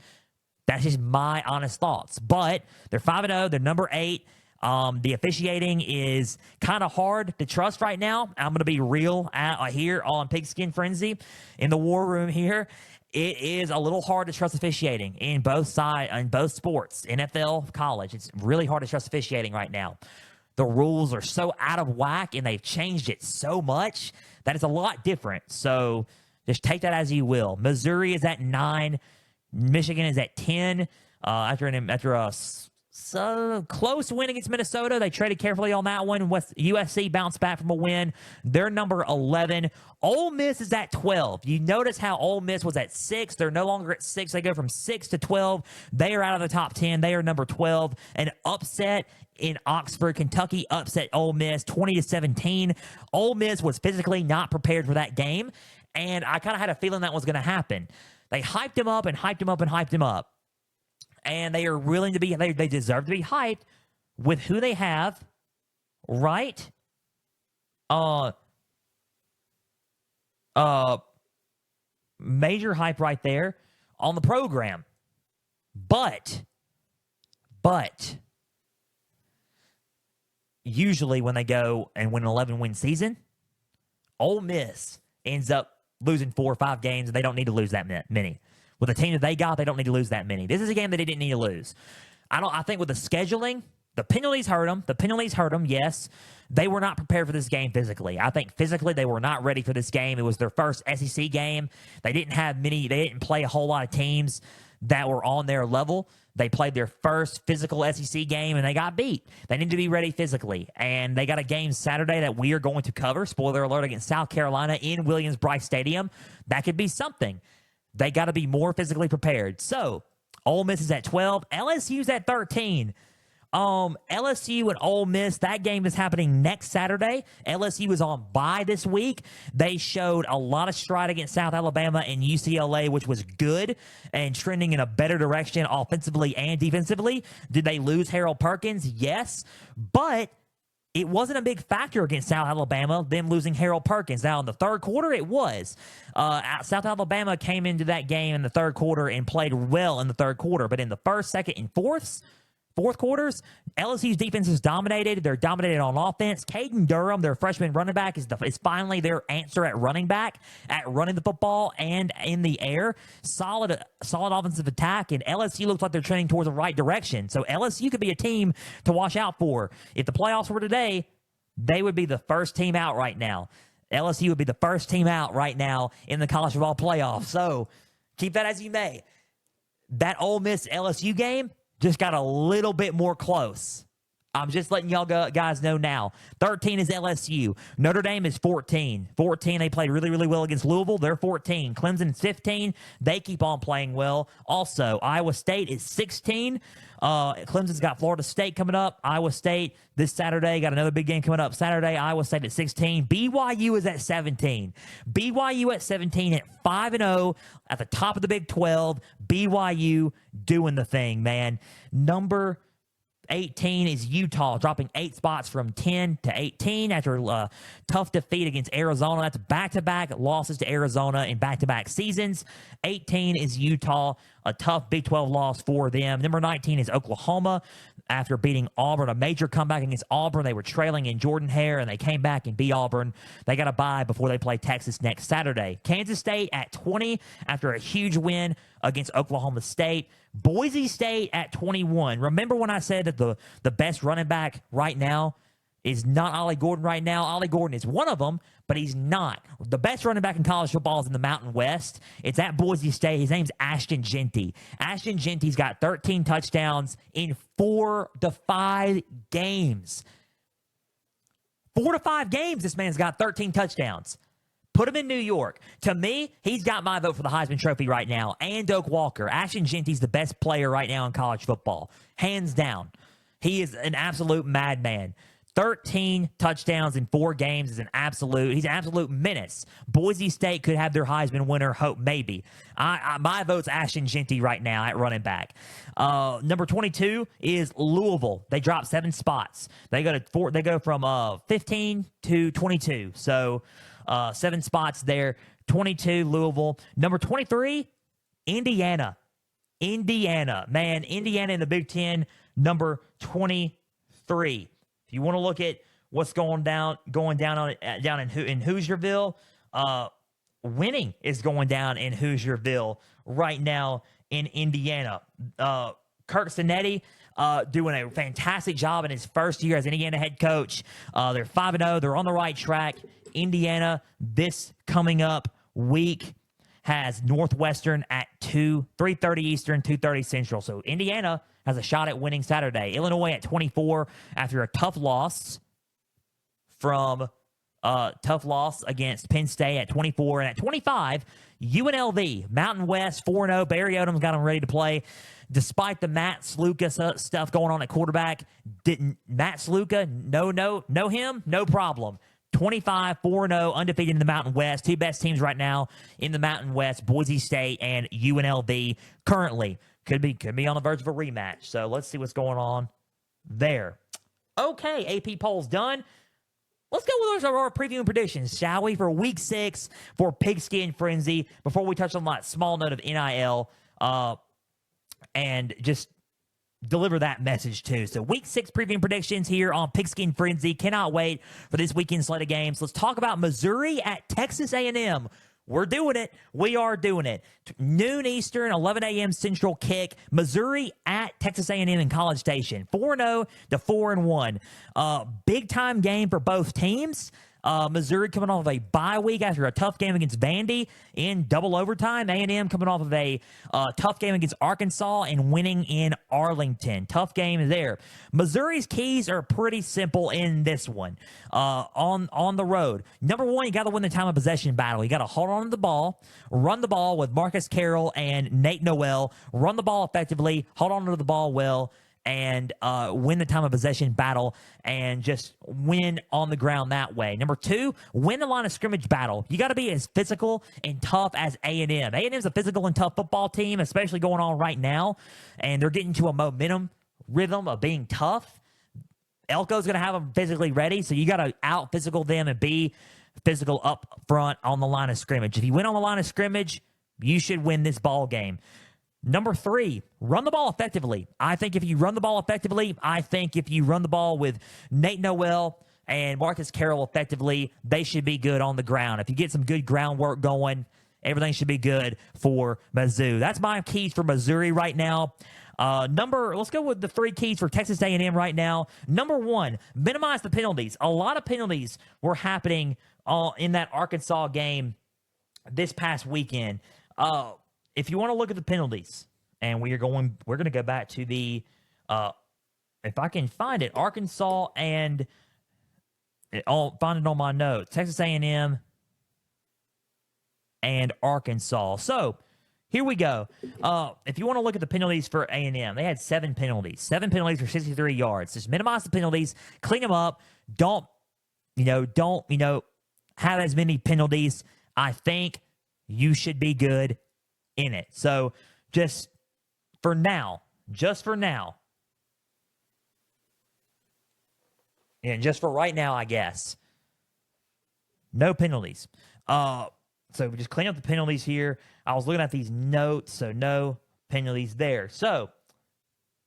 That's just my honest thoughts. But they're 5-0. They're number 8. The officiating is kind of hard to trust right now. I'm going to be real here on Pigskin Frenzy in the war room here. It is a little hard to trust officiating in both sports, NFL, college. It's really hard to trust officiating right now. The rules are so out of whack, and they've changed it so much that it's a lot different. So just take that as you will. Missouri is at 9. Michigan is at 10. After a close win against Minnesota, they traded carefully on that one. USC bounced back from a win. They're number 11. Ole Miss is at 12. You notice how Ole Miss was at 6. They're no longer at 6. They go from 6 to 12. They are out of the top 10. They are number 12. An upset in Oxford, Kentucky upset Ole Miss 20-17. Ole Miss was physically not prepared for that game, and I kind of had a feeling that was going to happen. They hyped him up and hyped him up and hyped him up. And they are willing to be, they deserve to be hyped with who they have, right? Major hype right there on the program. But usually when they go and win an 11-win season, Ole Miss ends up losing 4 or 5 games, and they don't need to lose that many. With the team that they got, they don't need to lose that many. This is a game that they didn't need to lose. I think with the scheduling, the penalties hurt them. Yes. They were not prepared for this game physically. I think physically they were not ready for this game. It was their first SEC game. They didn't play a whole lot of teams that were on their level. They played their first physical SEC game, and they got beat. They need to be ready physically. And they got a game Saturday that we are going to cover, spoiler alert, against South Carolina in Williams-Brice Stadium. That could be something. They got to be more physically prepared. So, Ole Miss is at 12. LSU's at 13. LSU and Ole Miss, that game is happening next Saturday. LSU is on bye this week. They showed a lot of stride against South Alabama and UCLA, which was good and trending in a better direction offensively and defensively. Did they lose Harold Perkins? Yes, but it wasn't a big factor against South Alabama, them losing Harold Perkins. Now, in the third quarter, it was. South Alabama came into that game in the third quarter and played well in the third quarter. But in the first, second, and fourth fourth quarters, LSU's defense is dominated. They're dominated on offense. Caden Durham, their freshman running back, is finally their answer at running back, at running the football and in the air. Solid offensive attack, and LSU looks like they're trending towards the right direction. So LSU could be a team to watch out for. If the playoffs were today, they would be the first team out right now. LSU would be the first team out right now in the college football playoffs. So keep that as you may. That Ole Miss LSU game just got a little bit more close. I'm just letting y'all guys know now. 13 is LSU. Notre Dame is 14. 14, they played really, really well against Louisville. They're 14. Clemson's 15. They keep on playing well. Also, Iowa State is 16. Clemson's got Florida State coming up. Iowa State this Saturday. Got another big game coming up Saturday. Iowa State at 16. BYU is at 17. BYU at 17 at 5-0 at the top of the Big 12. BYU doing the thing, man. Number 18 is Utah, dropping 8 spots from 10 to 18 after a tough defeat against Arizona. That's back-to-back losses to Arizona in back-to-back seasons. 18 is Utah, a tough Big 12 loss for them. Number 19 is Oklahoma after beating Auburn, a major comeback against Auburn. They were trailing in Jordan-Hare, and they came back and beat Auburn. They got a bye before they play Texas next Saturday. Kansas State at 20 after a huge win against Oklahoma State. Boise State at 21. Remember when I said that the best running back right now is not Ollie Gordon right now? Ollie Gordon is one of them, but he's not. The best running back in college football is in the Mountain West. It's at Boise State. His name's Ashton Jeanty. Ashton Jeanty's got 13 touchdowns in 4 to 5 games. 4 to 5 games, this man's got 13 touchdowns. Put him in New York. To me, he's got my vote for the Heisman Trophy right now. And Doak Walker. Ashton Jeanty's the best player right now in college football. Hands down. He is an absolute madman. 13 touchdowns in 4 games he's an absolute menace. Boise State could have their Heisman winner, hope maybe. My vote's Ashton Jeanty right now at running back. Number 22 is Louisville. They dropped 7 spots. They go from 15 to 22. So 7 spots there. 22, Louisville. Number 23, Indiana. Man, Indiana in the Big Ten, number 23. If you want to look at what's going down in Hoosierville, winning is going down in Hoosierville right now in Indiana. Kirk Cinetti doing a fantastic job in his first year as Indiana head coach. They're 5-0. They're on the right track. Indiana, this coming up week, has Northwestern at 3:30 Eastern, 2:30 Central. So Indiana has a shot at winning Saturday. Illinois at 24 after a tough loss against Penn State at 24. And at 25, UNLV, Mountain West, 4-0. Barry Odom's got them ready to play. Despite the Matt Sluka stuff going on at quarterback, didn't Matt Sluka know him? No problem. 25, 4-0, undefeated in the Mountain West. 2 best teams right now in the Mountain West, Boise State and UNLV currently. Could be on the verge of a rematch. So let's see what's going on there. Okay, AP polls done. Let's go with our preview and predictions, shall we, for Week 6 for Pigskin Frenzy before we touch on that small note of NIL and just deliver that message too. So Week 6 preview and predictions here on Pigskin Frenzy. Cannot wait for this weekend slate of games. Let's talk about Missouri at Texas A&M. We're doing it. We are doing it. Noon Eastern, 11 a.m. Central kick. Missouri at Texas A&M in College Station. 4-0 to 4-1. Big time game for both teams. Missouri coming off of a bye week after a tough game against Vandy in double overtime. A&M coming off of a tough game against Arkansas and winning in Arlington. Tough game there. Missouri's keys are pretty simple in this one. On the road, number 1, you got to win the time of possession battle. You got to hold on to the ball, run the ball with Marcus Carroll and Nate Noel. Run the ball effectively, hold on to the ball well, and win the time of possession battle and just win on the ground that way. Number 2, win the line of scrimmage battle. You got to be as physical and tough as A&M. A&M's a physical and tough football team, especially going on right now, and they're getting to a momentum rhythm of being tough. Elko's going to have them physically ready, so you got to out-physical them and be physical up front on the line of scrimmage. If you win on the line of scrimmage, you should win this ball game. Number 3, run the ball effectively. I think if you run the ball effectively, I think if you run the ball with Nate Noel and Marcus Carroll effectively, they should be good on the ground. If you get some good groundwork going, everything should be good for Mizzou. That's my keys for Missouri right now. Let's go with the 3 keys for Texas A&M right now. Number 1, minimize the penalties. A lot of penalties were happening in that Arkansas game this past weekend. If you want to look at the penalties, and we're going to go back to the, if I can find it, Arkansas and I'll find it on my notes. Texas A&M and Arkansas. So here we go. If you want to look at the penalties for A&M, they had 7 penalties. 7 penalties for 63 yards. Just minimize the penalties, clean them up. Don't have as many penalties. I think you should be good in it. So just for now, and just for right now, I guess, no penalties. So we just clean up the penalties here. I was looking at these notes, so no penalties there. So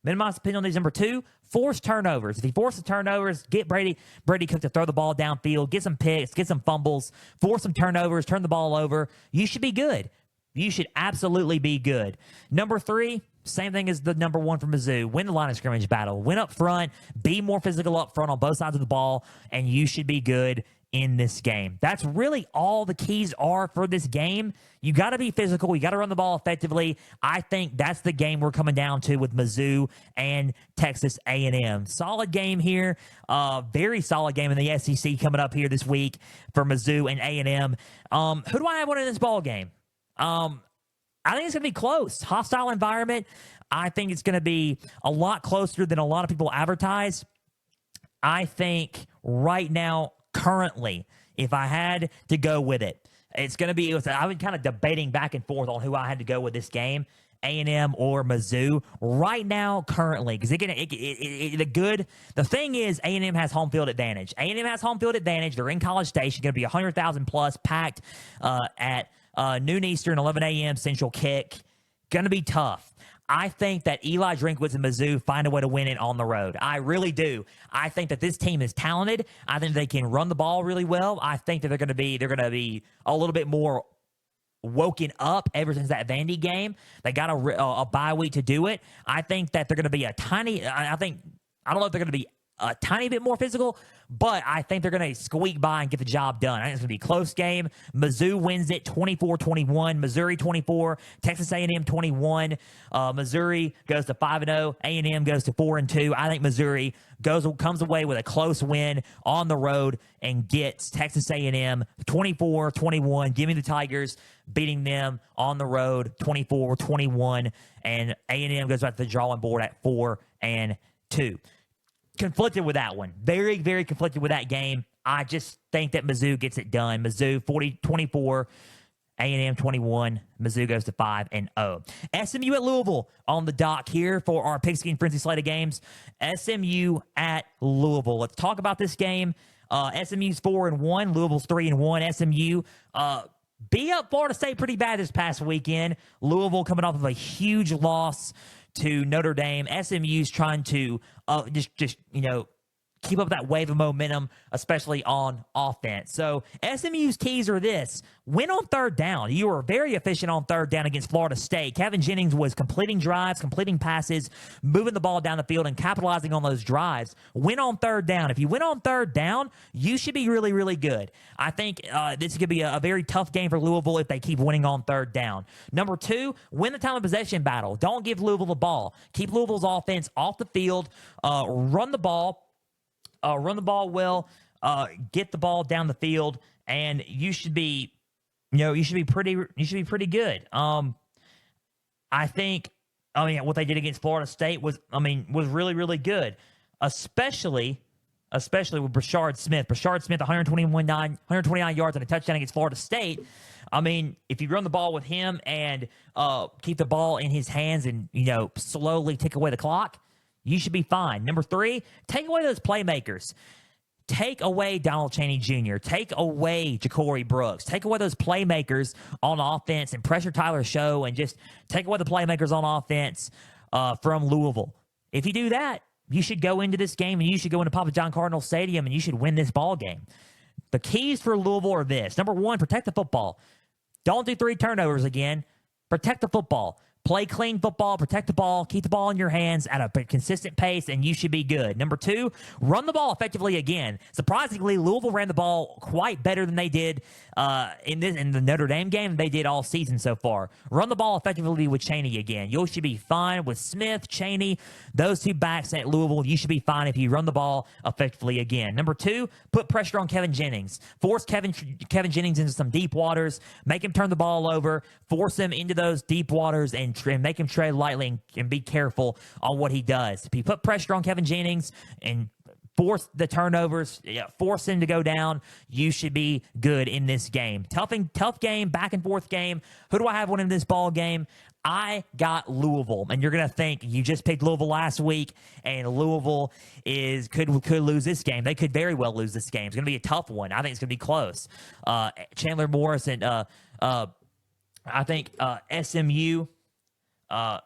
minimize the penalties. Number 2, force turnovers. If he forces turnovers, get Brady Cook to throw the ball downfield, get some picks, get some fumbles, force some turnovers, turn the ball over. You should be good. You should absolutely be good. Number 3, same thing as the number 1 for Mizzou. Win the line of scrimmage battle. Win up front. Be more physical up front on both sides of the ball, and you should be good in this game. That's really all the keys are for this game. You got to be physical. You got to run the ball effectively. I think that's the game we're coming down to with Mizzou and Texas A&M. Solid game here. Very solid game in the SEC coming up here this week for Mizzou and A&M. Who do I have winning this ball game? I think it's going to be close. Hostile environment. I think it's going to be a lot closer than a lot of people advertise. I think right now, currently, if I had to go with it, it's going to be, I've been kind of debating back and forth on who I had to go with this game, A&M or Mizzou. Right now, currently, because the thing is, A&M has home field advantage. A&M has home field advantage. They're in College Station, going to be 100,000 plus packed at noon Eastern, 11 a.m. Central kick. Going to be tough. I think that Eli Drinkwitz and Mizzou find a way to win it on the road. I really do. I think that this team is talented. I think they can run the ball really well. I think that they're going to be a little bit more woken up ever since that Vandy game. They got a bye week to do it. I think that they're going to be I don't know if they're going to be a tiny bit more physical, but I think they're going to squeak by and get the job done. I think it's going to be a close game. Mizzou wins it 24-21. Missouri 24. Texas A&M 21. Missouri goes to 5-0. A&M goes to 4-2. I think Missouri comes away with a close win on the road and gets Texas A&M 24-21. Give me the Tigers beating them on the road 24-21. And A&M goes back to the drawing board at 4-2. Conflicted with that one. Very, very conflicted with that game. I just think that Mizzou gets it done. Mizzou 24, A&M 21. Mizzou goes to 5-0. SMU at Louisville on the dock here for our Pigskin Frenzy slate of games. SMU at Louisville. Let's talk about this game. SMU's 4-1. Louisville's 3-1. SMU beat up Florida State pretty bad this past weekend. Louisville coming off of a huge loss to Notre Dame. SMU's trying to just keep up that wave of momentum, especially on offense. So SMU's keys are this. Win on third down. You were very efficient on third down against Florida State. Kevin Jennings was completing drives, completing passes, moving the ball down the field, and capitalizing on those drives. Win on third down. If you win on third down, you should be really, really good. I think this is going to be a very tough game for Louisville if they keep winning on third down. Number 2, win the time of possession battle. Don't give Louisville the ball. Keep Louisville's offense off the field. Run the ball. Run the ball well, get the ball down the field, and you should be pretty good. I think, what they did against Florida State was really, really good, especially with Brashard Smith. Brashard Smith, 129 yards and a touchdown against Florida State. If you run the ball with him and keep the ball in his hands and slowly tick away the clock, you should be fine. Number 3, take away those playmakers. Take away Donald Chaney Jr., take away Ja'Cory Brooks, take away those playmakers on offense and pressure Tyler Show, and just take away the playmakers on offense from Louisville. If you do that, you should go into this game and you should go into Papa John Cardinal Stadium and you should win this ball game. The keys for Louisville are this. Number one, protect the football. Don't do 3 turnovers again. Protect the football. Play clean football, protect the ball, keep the ball in your hands at a consistent pace, and you should be good. Number 2, run the ball effectively again. Surprisingly, Louisville ran the ball quite better than they did in the Notre Dame game than they did all season so far. Run the ball effectively with Chaney again. You should be fine with Smith, Chaney, those 2 backs at Louisville. You should be fine if you run the ball effectively again. Number 2, put pressure on Kevin Jennings. Force Kevin Jennings into some deep waters. Make him turn the ball over. Force him into those deep waters and make him tread lightly and be careful on what he does. If you put pressure on Kevin Jennings and force the turnovers, force him to go down, you should be good in this game. Tough game, back and forth game. Who do I have winning this ball game? I got Louisville, and you're going to think you just picked Louisville last week, and Louisville could lose this game. They could very well lose this game. It's going to be a tough one. I think it's going to be close. Chandler Morris and I think SMU. I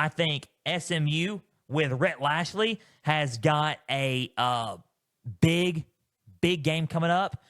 think SMU with Rhett Lashley has got a big game coming up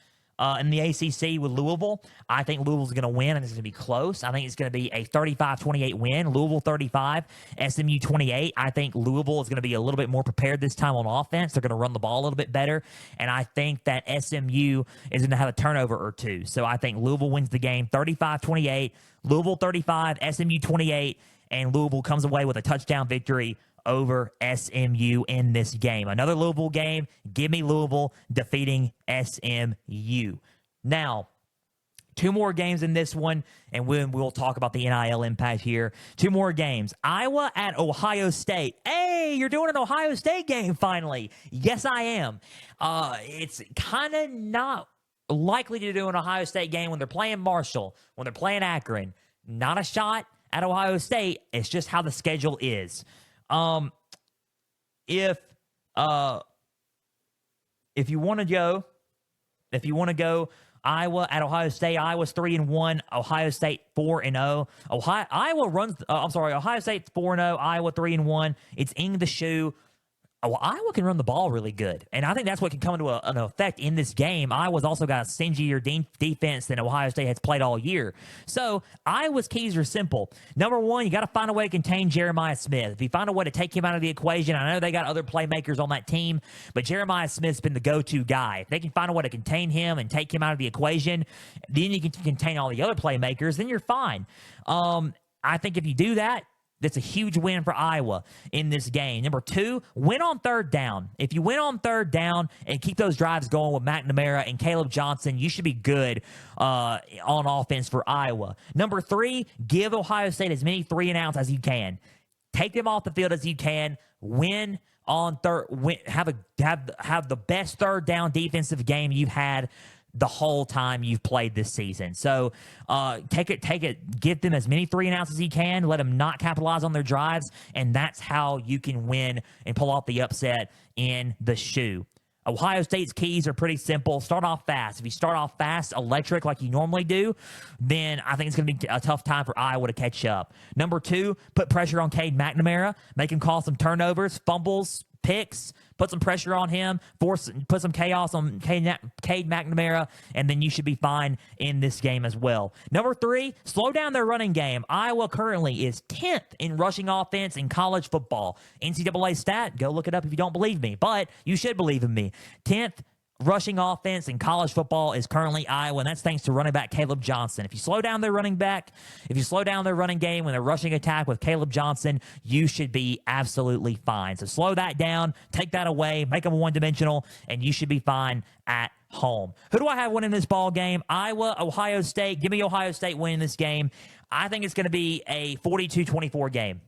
in the ACC with Louisville. I think Louisville's going to win, and it's going to be close. I think it's going to be a 35-28 win. Louisville 35, SMU 28. I think Louisville is going to be a little bit more prepared this time on offense. They're going to run the ball a little bit better, and I think that SMU is going to have a turnover or 2. So I think Louisville wins the game 35-28, Louisville 35, SMU 28, and Louisville comes away with a touchdown victory over SMU in this game. Another Louisville game. Give me Louisville defeating SMU. Now, 2 more games in this one, and we'll talk about the NIL impact here. 2 more games. Iowa at Ohio State. Hey, you're doing an Ohio State game finally. Yes, I am. It's kind of not likely to do an Ohio State game when they're playing Marshall, when they're playing Akron. Not a shot at Ohio State. It's just how the schedule is. If you want to go Iowa at Ohio State, Iowa's 3-1, Ohio State 4-0. Ohio State's 4-0, Iowa 3-1. It's in the shoe. Iowa can run the ball really good, and I think that's what can come into an effect in this game. Iowa's also got a stingier defense than Ohio State has played all year. So Iowa's keys are simple. Number 1, you got to find a way to contain Jeremiah Smith. If you find a way to take him out of the equation, I know they got other playmakers on that team, but Jeremiah Smith's been the go-to guy. If they can find a way to contain him and take him out of the equation, then you can contain all the other playmakers, then you're fine. I think if you do that, that's a huge win for Iowa in this game. Number 2, win on 3rd down. If you win on 3rd down and keep those drives going with McNamara and Caleb Johnson, you should be good on offense for Iowa. Number 3, give Ohio State as many 3-and-outs as you can. Take them off the field as you can. Win on have the best 3rd down defensive game you've had the whole time you've played this season. So take it, get them as many 3-and-outs as you can, let them not capitalize on their drives, and that's how you can win and pull off the upset in the shoe. Ohio State's keys are pretty simple. Start off fast. If you start off fast, electric like you normally do, then I think it's going to be a tough time for Iowa to catch up. Number 2, put pressure on Cade McNamara. Make him call some turnovers, fumbles, picks, put some pressure on him, put some chaos on Cade McNamara, and then you should be fine in this game as well. Number 3, slow down their running game. Iowa currently is 10th in rushing offense in college football. NCAA stat, go look it up if you don't believe me, but you should believe in me. 10th rushing offense in college football is currently Iowa, and that's thanks to running back Caleb Johnson. If you slow down their running game when they're rushing attack with Caleb Johnson, you should be absolutely fine. So slow that down, take that away, make them one-dimensional, and you should be fine at home. Who do I have winning this ball game? Iowa, Ohio State. Give me Ohio State winning this game. I think it's going to be a 42-24 game.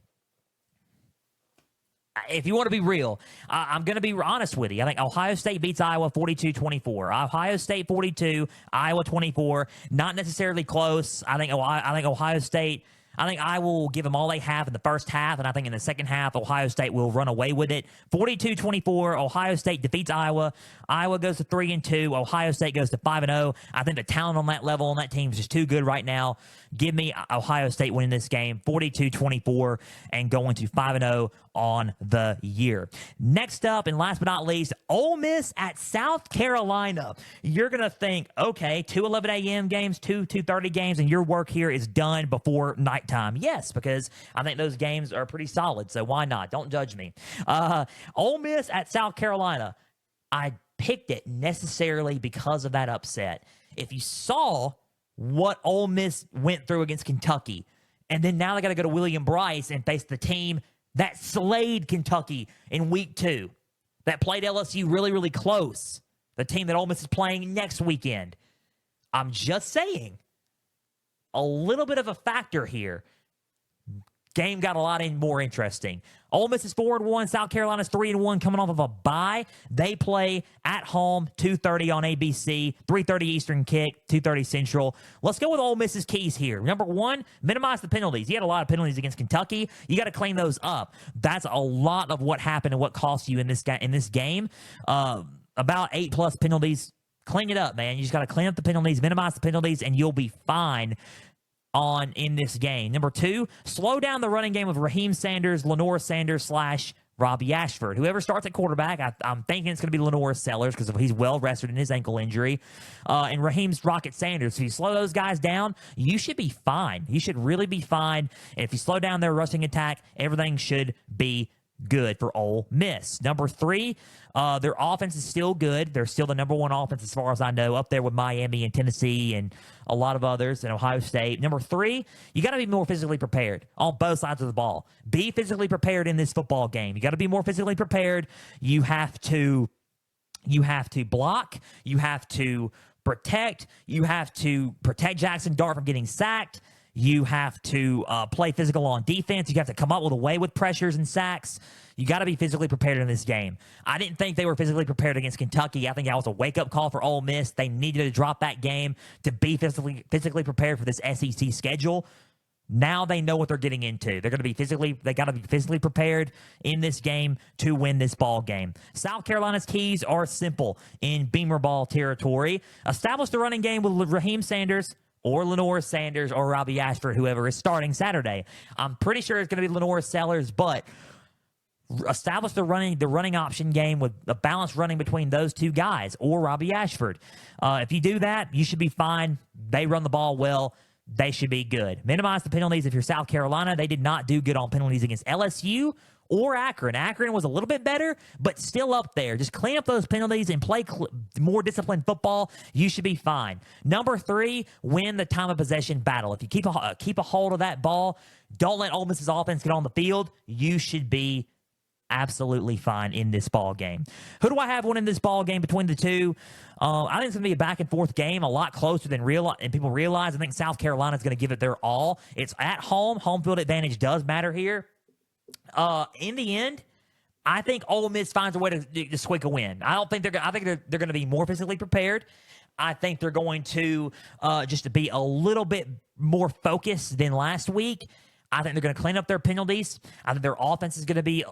If you want to be real, I'm going to be honest with you. I think Ohio State beats Iowa 42-24. Ohio State 42, Iowa 24. Not necessarily close. I think Ohio State I think Iowa will give them all they have in the first half, and I think in the second half, Ohio State will run away with it. 42-24, Ohio State defeats Iowa. Iowa goes to 3-2. Ohio State goes to 5-0. I think the talent on that level on that team is just too good right now. Give me Ohio State winning this game 42-24 and going to 5-0 on the year. Next up, and last but not least, Ole Miss at South Carolina. You're going to think, okay, 2:11 a.m. games, 2:30 games, and your work here is done before nighttime. Yes, because I think those games are pretty solid, so why not? Don't judge me. Ole Miss at South Carolina. I picked it necessarily because of that upset. If you saw what Ole Miss went through against Kentucky, and then now they got to go to William Bryce and face the team that slayed Kentucky in week 2, that played LSU really, really close, the team that Ole Miss is playing next weekend. I'm just saying, a little bit of a factor here. Game got a lot more interesting. Ole Miss is 4-1. South Carolina's 3-1, coming off of a bye. They play at home, 2:30 on ABC, 3:30 Eastern kick, 2:30 Central. Let's go with Ole Miss's keys here. Number one, minimize the penalties. You had a lot of penalties against Kentucky. You got to clean those up. That's a lot of what happened and what cost you in this game. About 8+ penalties. Clean it up, man. You just got to clean up the penalties, minimize the penalties, and you'll be fine in this game. Number two, slow down the running game of Raheem Sanders, Lenore Sanders / Robbie Ashford. Whoever starts at quarterback, I'm thinking it's going to be Lenore Sellers because he's well rested in his ankle injury. And Raheem's Rocket Sanders. If you slow those guys down, you should be fine. You should really be fine. And if you slow down their rushing attack, everything should be good for Ole Miss. Number three, their offense is still good. They're still the number one offense as far as I know, up there with Miami and Tennessee and a lot of others, and Ohio State. Number three, you got to be more physically prepared on both sides of the ball. Be physically prepared in this football game. You got to be more physically prepared. You have to block. You have to protect. You have to protect Jackson Dart from getting sacked. You have to play physical on defense. You have to come up with a way with pressures and sacks. You got to be physically prepared in this game. I didn't think they were physically prepared against Kentucky. I think that was a wake-up call for Ole Miss. They needed to drop that game to be physically prepared for this SEC schedule. Now they know what they're getting into. They got to be physically prepared in this game to win this ball game. South Carolina's keys are simple in Beamer Ball territory. Establish the running game with Raheem Sanders, or Lenore Sanders, or Robbie Ashford, whoever is starting Saturday. I'm pretty sure it's going to be Lenore Sellers, but establish the running option game with a balanced running between those two guys, or Robbie Ashford. If you do that, you should be fine. They run the ball well. They should be good. Minimize the penalties if you're South Carolina. They did not do good on penalties against LSU or Akron. Akron was a little bit better, but still up there. Just clean up those penalties and play more disciplined football. You should be fine. Number three, win the time of possession battle. If you keep a hold of that ball, don't let Ole Miss's offense get on the field, you should be absolutely fine in this ball game. Who do I have winning this ball game between the two? I think it's going to be a back and forth game, a lot closer than people realize. I think South Carolina is going to give it their all. It's at home. Home field advantage does matter here. In the end, I think Ole Miss finds a way to squeak a win. I think they're going to be more physically prepared. I think they're going to just to be a little bit more focused than last week. I think they're going to clean up their penalties. I think their offense is going to be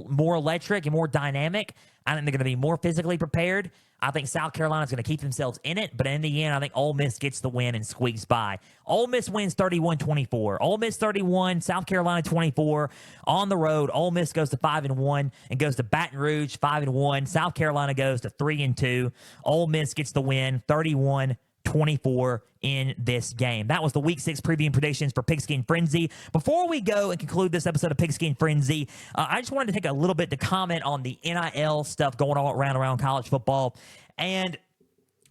more electric and more dynamic. I think they're going to be more physically prepared. I think South Carolina is going to keep themselves in it, but in the end, I think Ole Miss gets the win and squeaks by. Ole Miss wins 31-24. Ole Miss 31, South Carolina 24. On the road, Ole Miss goes to 5-1 and goes to Baton Rouge 5-1. South Carolina goes to 3-2. Ole Miss gets the win 31-24 in this game. That was the Week 6 preview and predictions for Pigskin Frenzy. Before we go and conclude this episode of Pigskin Frenzy, I just wanted to take a little bit to comment on the NIL stuff going on around college football, and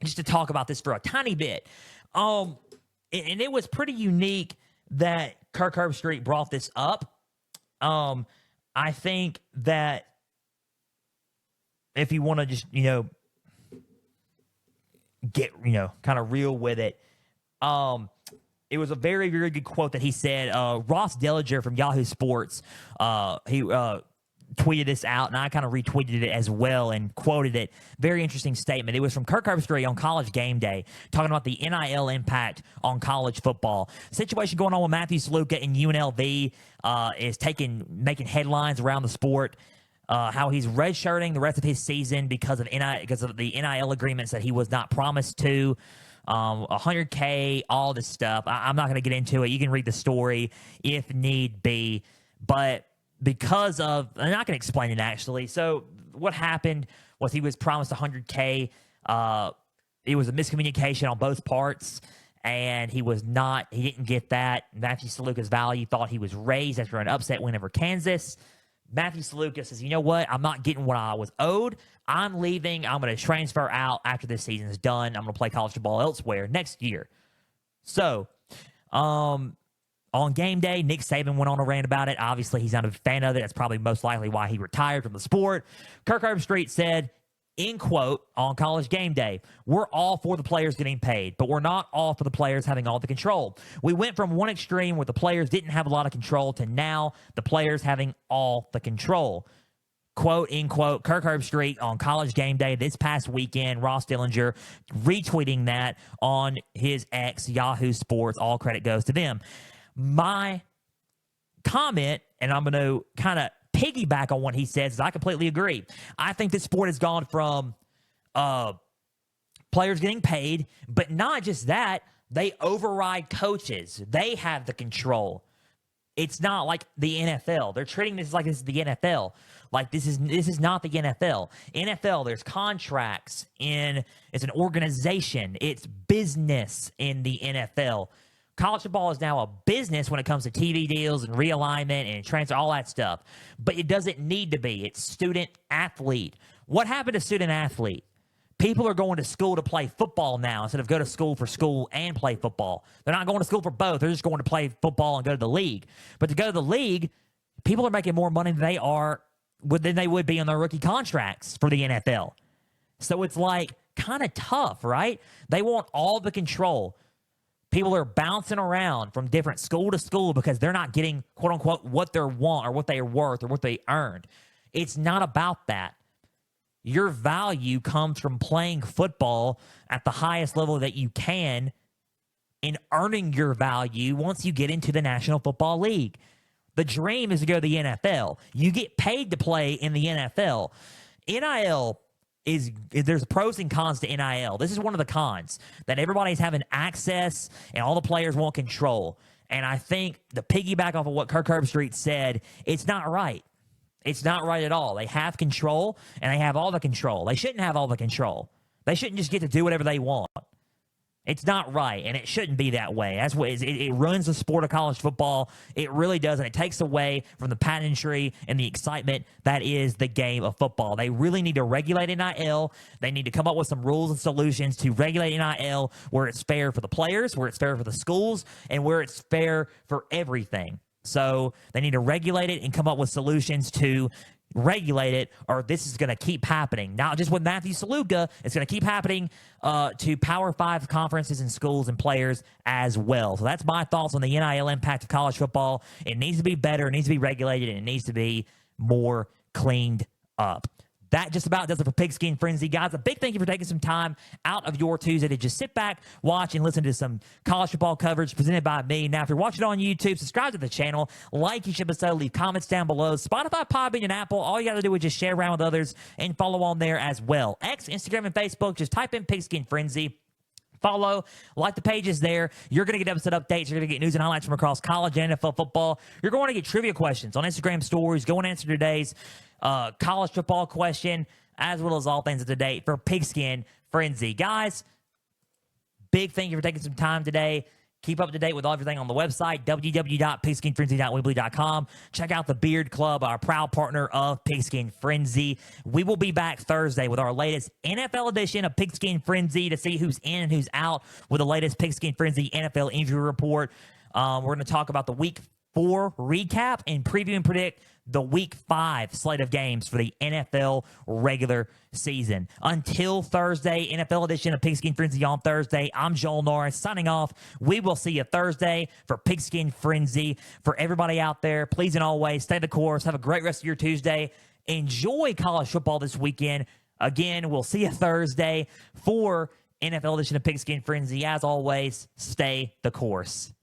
just to talk about this for a tiny bit. And it was pretty unique that Kirk Herbstreit brought this up. I think that if you want to just, get, kind of real with it, it was a very, very good quote that he said. Ross Dellinger from Yahoo Sports, he tweeted this out, and I kind of retweeted it as well and quoted it. Very interesting statement. It was from Kirk Herbstreit on College Game Day, talking about the NIL impact on college football. Situation going on with Matthew Saluka and UNLV is making headlines around the sport. How he's redshirting the rest of his season because of the NIL agreements that he was not promised to. 100K, all this stuff. I'm not going to get into it. You can read the story if need be. But because of, I'm not going to explain it actually. So what happened was he was promised 100K. It was a miscommunication on both parts, and he didn't get that. Matthew Saluka's value thought he was raised after an upset win over Kansas. Matthew Saluka says, you know what? I'm not getting what I was owed. I'm leaving. I'm going to transfer out after this season is done. I'm going to play college football elsewhere next year. So, on game day, Nick Saban went on a rant about it. Obviously, he's not a fan of it. That's probably most likely why he retired from the sport. Kirk Herbstreit said, in quote, on College Game Day, we're all for the players getting paid, but we're not all for the players having all the control. We went from one extreme where the players didn't have a lot of control to now the players having all the control. Quote, in quote, Kirk Herbstreit on College Game Day this past weekend. Ross Dillinger retweeting that on his ex, Yahoo Sports. All credit goes to them. My comment, and I'm going to kind of piggyback on what he says, is I completely agree. I think this sport has gone from players getting paid, but not just that, they override coaches. They have the control. It's not like the NFL. They're treating this like this is the NFL. Like this is not the NFL. NFL, there's contracts it's an organization. It's business in the NFL. College football is now a business when it comes to TV deals and realignment and transfer, all that stuff. But it doesn't need to be. It's student athlete. What happened to student athlete? People are going to school to play football now instead of go to school for school and play football. They're not going to school for both. They're just going to play football and go to the league. But to go to the league, people are making more money than they would be on their rookie contracts for the NFL. So it's like kind of tough, right? They want all the control. People are bouncing around from different school to school because they're not getting, quote unquote, what they want or what they're worth or what they earned. It's not about that. Your value comes from playing football at the highest level that you can and earning your value once you get into the National Football League. The dream is to go to the NFL. You get paid to play in the NFL. NIL there's pros and cons to NIL. This is one of the cons, that everybody's having access and all the players want control. And I think the piggyback off of what Kirk Herbstreit said, it's not right. It's not right at all. They have control, and they have all the control. They shouldn't have all the control. They shouldn't just get to do whatever they want. It's not right, and it shouldn't be that way. That's what it ruins the sport of college football. It really does, and it takes away from the pageantry and the excitement that is the game of football. They really need to regulate NIL. They need to come up with some rules and solutions to regulate NIL where it's fair for the players, where it's fair for the schools, and where it's fair for everything. So they need to regulate it and come up with solutions to regulate it, or this is going to keep happening. Not just with Matthew Saluka, it's going to keep happening to Power 5 conferences and schools and players as well. So that's my thoughts on the NIL impact of college football. It needs to be better, it needs to be regulated, and it needs to be more cleaned up. That just about does it for Pigskin Frenzy. Guys, a big thank you for taking some time out of your Tuesday to just sit back, watch, and listen to some college football coverage presented by me. Now, if you're watching on YouTube, subscribe to the channel, like each episode, leave comments down below. Spotify, Podbean, and Apple, all you got to do is just share around with others and follow on there as well. X, Instagram, and Facebook, just type in Pigskin Frenzy. Follow, like the pages there. You're going to get episode updates. You're going to get news and highlights from across college and NFL football. You're going to get trivia questions on Instagram stories. Go and answer today's college football question, as well as all things up to date for Pigskin Frenzy. Guys, big thank you for taking some time today. Keep up to date with everything on the website, www.pigskinfrenzy.weebly.com. Check out the Beard Club, our proud partner of Pigskin Frenzy. We will be back Thursday with our latest NFL edition of Pigskin Frenzy to see who's in and who's out with the latest Pigskin Frenzy NFL injury report. We're going to talk about the Week 4 recap and preview and predict the Week 5 slate of games for the NFL regular season. Until Thursday, NFL edition of Pigskin Frenzy on Thursday, I'm Joel Norris signing off. We will see you Thursday for Pigskin Frenzy. For everybody out there, please and always stay the course. Have a great rest of your Tuesday. Enjoy college football this weekend. Again, we'll see you Thursday for NFL edition of Pigskin Frenzy. As always, stay the course.